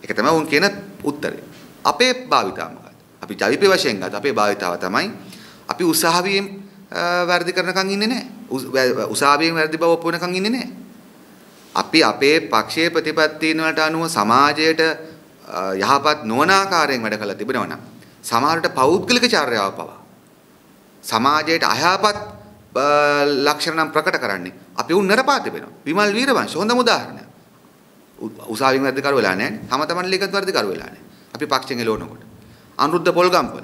ඒක තමයි උන් කියන උත්තරේ. අපේ භාවිතාව මොකද්ද? අපි ජවිපේ වශයෙන් ගත්ත අපේ භාවිතාව තමයි අපි උසාවියෙන් වැරදි කරනකන් ඉන්නේ නැහැ. උසාවියෙන් වැරදි බව ඔප්පු වෙනකන් ඉන්නේ නැහැ. අපි අපේ පක්ෂයේ ප්‍රතිපත්තීන් වලට අනුව සමාජයට යහපත් නොවන ආකාරයෙන් වැඩ කළා තිබෙනවා නම් සමහරට පෞද්ගලික චර්යාව පවා සමාජයට අයහපත් ලක්ෂණ නම් ප්‍රකට කරන්නේ අපි උන් නරපාත වෙනවා. විමල් වීරවංශ හොඳම උදාහරණයක්. උසාවියෙන් වැරදි කරු වෙලා නැහැ. තම තමන් ලිඛිත වැරදි කරු වෙලා නැහැ. අපි පක්ෂයෙන් එළවනකොට. අනුරුද්ධ පොල්ගම්පල.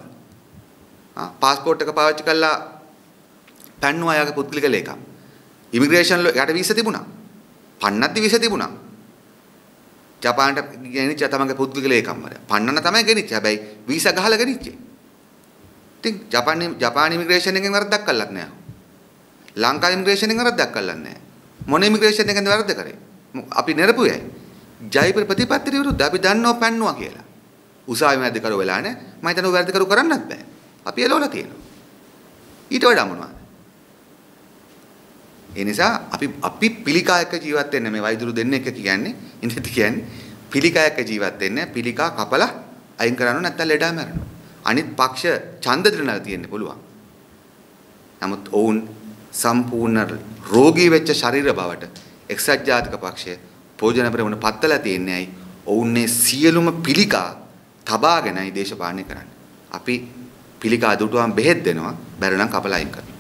පාස්පෝර්ට් එක පාවිච්චි කළා පන්නු අයගේ පුද්ගලික ලේකම්. ඉමිග්‍රේෂන් යට වීසා තිබුණා. පන්නද්දි වීසා තිබුණා. ජපානට ගෙනිච්ච තමන්ගේ පුද්ගලික ලේකම් වල. පන්නන්න තමයි ගෙනිච්ච. හැබැයි වීසා ගහලා ගෙනිච්චේ. ඉතින් ජපාන ඉමිග්‍රේෂන් එකෙන් වරදක් කළත් නෑ. ලංකා ඉමිග්‍රේෂන් එකෙන් වරදක් කළත් නෑ. මොන ඉමිග්‍රේෂන් එකෙන්ද වරද කරේ? අපි නිරපුවයි. ජයප්‍ර ප්‍රතිපත්ති විරුද්ධ අපි දන්නවා පන්නවා කියලා. උසාවි වැරදි කරු වෙලා නෑ. මම හිතනවා වැරදි කරු කරන්නත් බෑ. අපි එළවලා තියෙනවා. ඊට වඩා මොනවද? ඒ නිසා අපි පිළිකායක ජීවත් වෙන්න මේ වෛදුරු දෙන්නෙක් කියන්නේ ඉන්නත් කියන්නේ පිළිකායක ජීවත් වෙන්න පිළිකා කපලා අයින් කරනවා නැත්නම් ලෙඩා මැරෙනවා. අනිත් පක්ෂ ඡන්ද දිනලා තියෙන්න පුළුවන්. නමුත් ඔවුන් සම්පූර්ණ රෝගී වෙච්ච ශරීර බවට එක්සත් ජාතික පක්ෂය පෝජන ප්‍රමුණ පත්තලා තියන්නේ ඇයි? ඔවුන්නේ සියලුම පිළිකා තබාගෙනයි දේශපාලනය කරන්නේ. අපි පිළිකා දුටුවම් බෙහෙත් දෙනවා බැරි නම් කපලා අයින් කරනවා.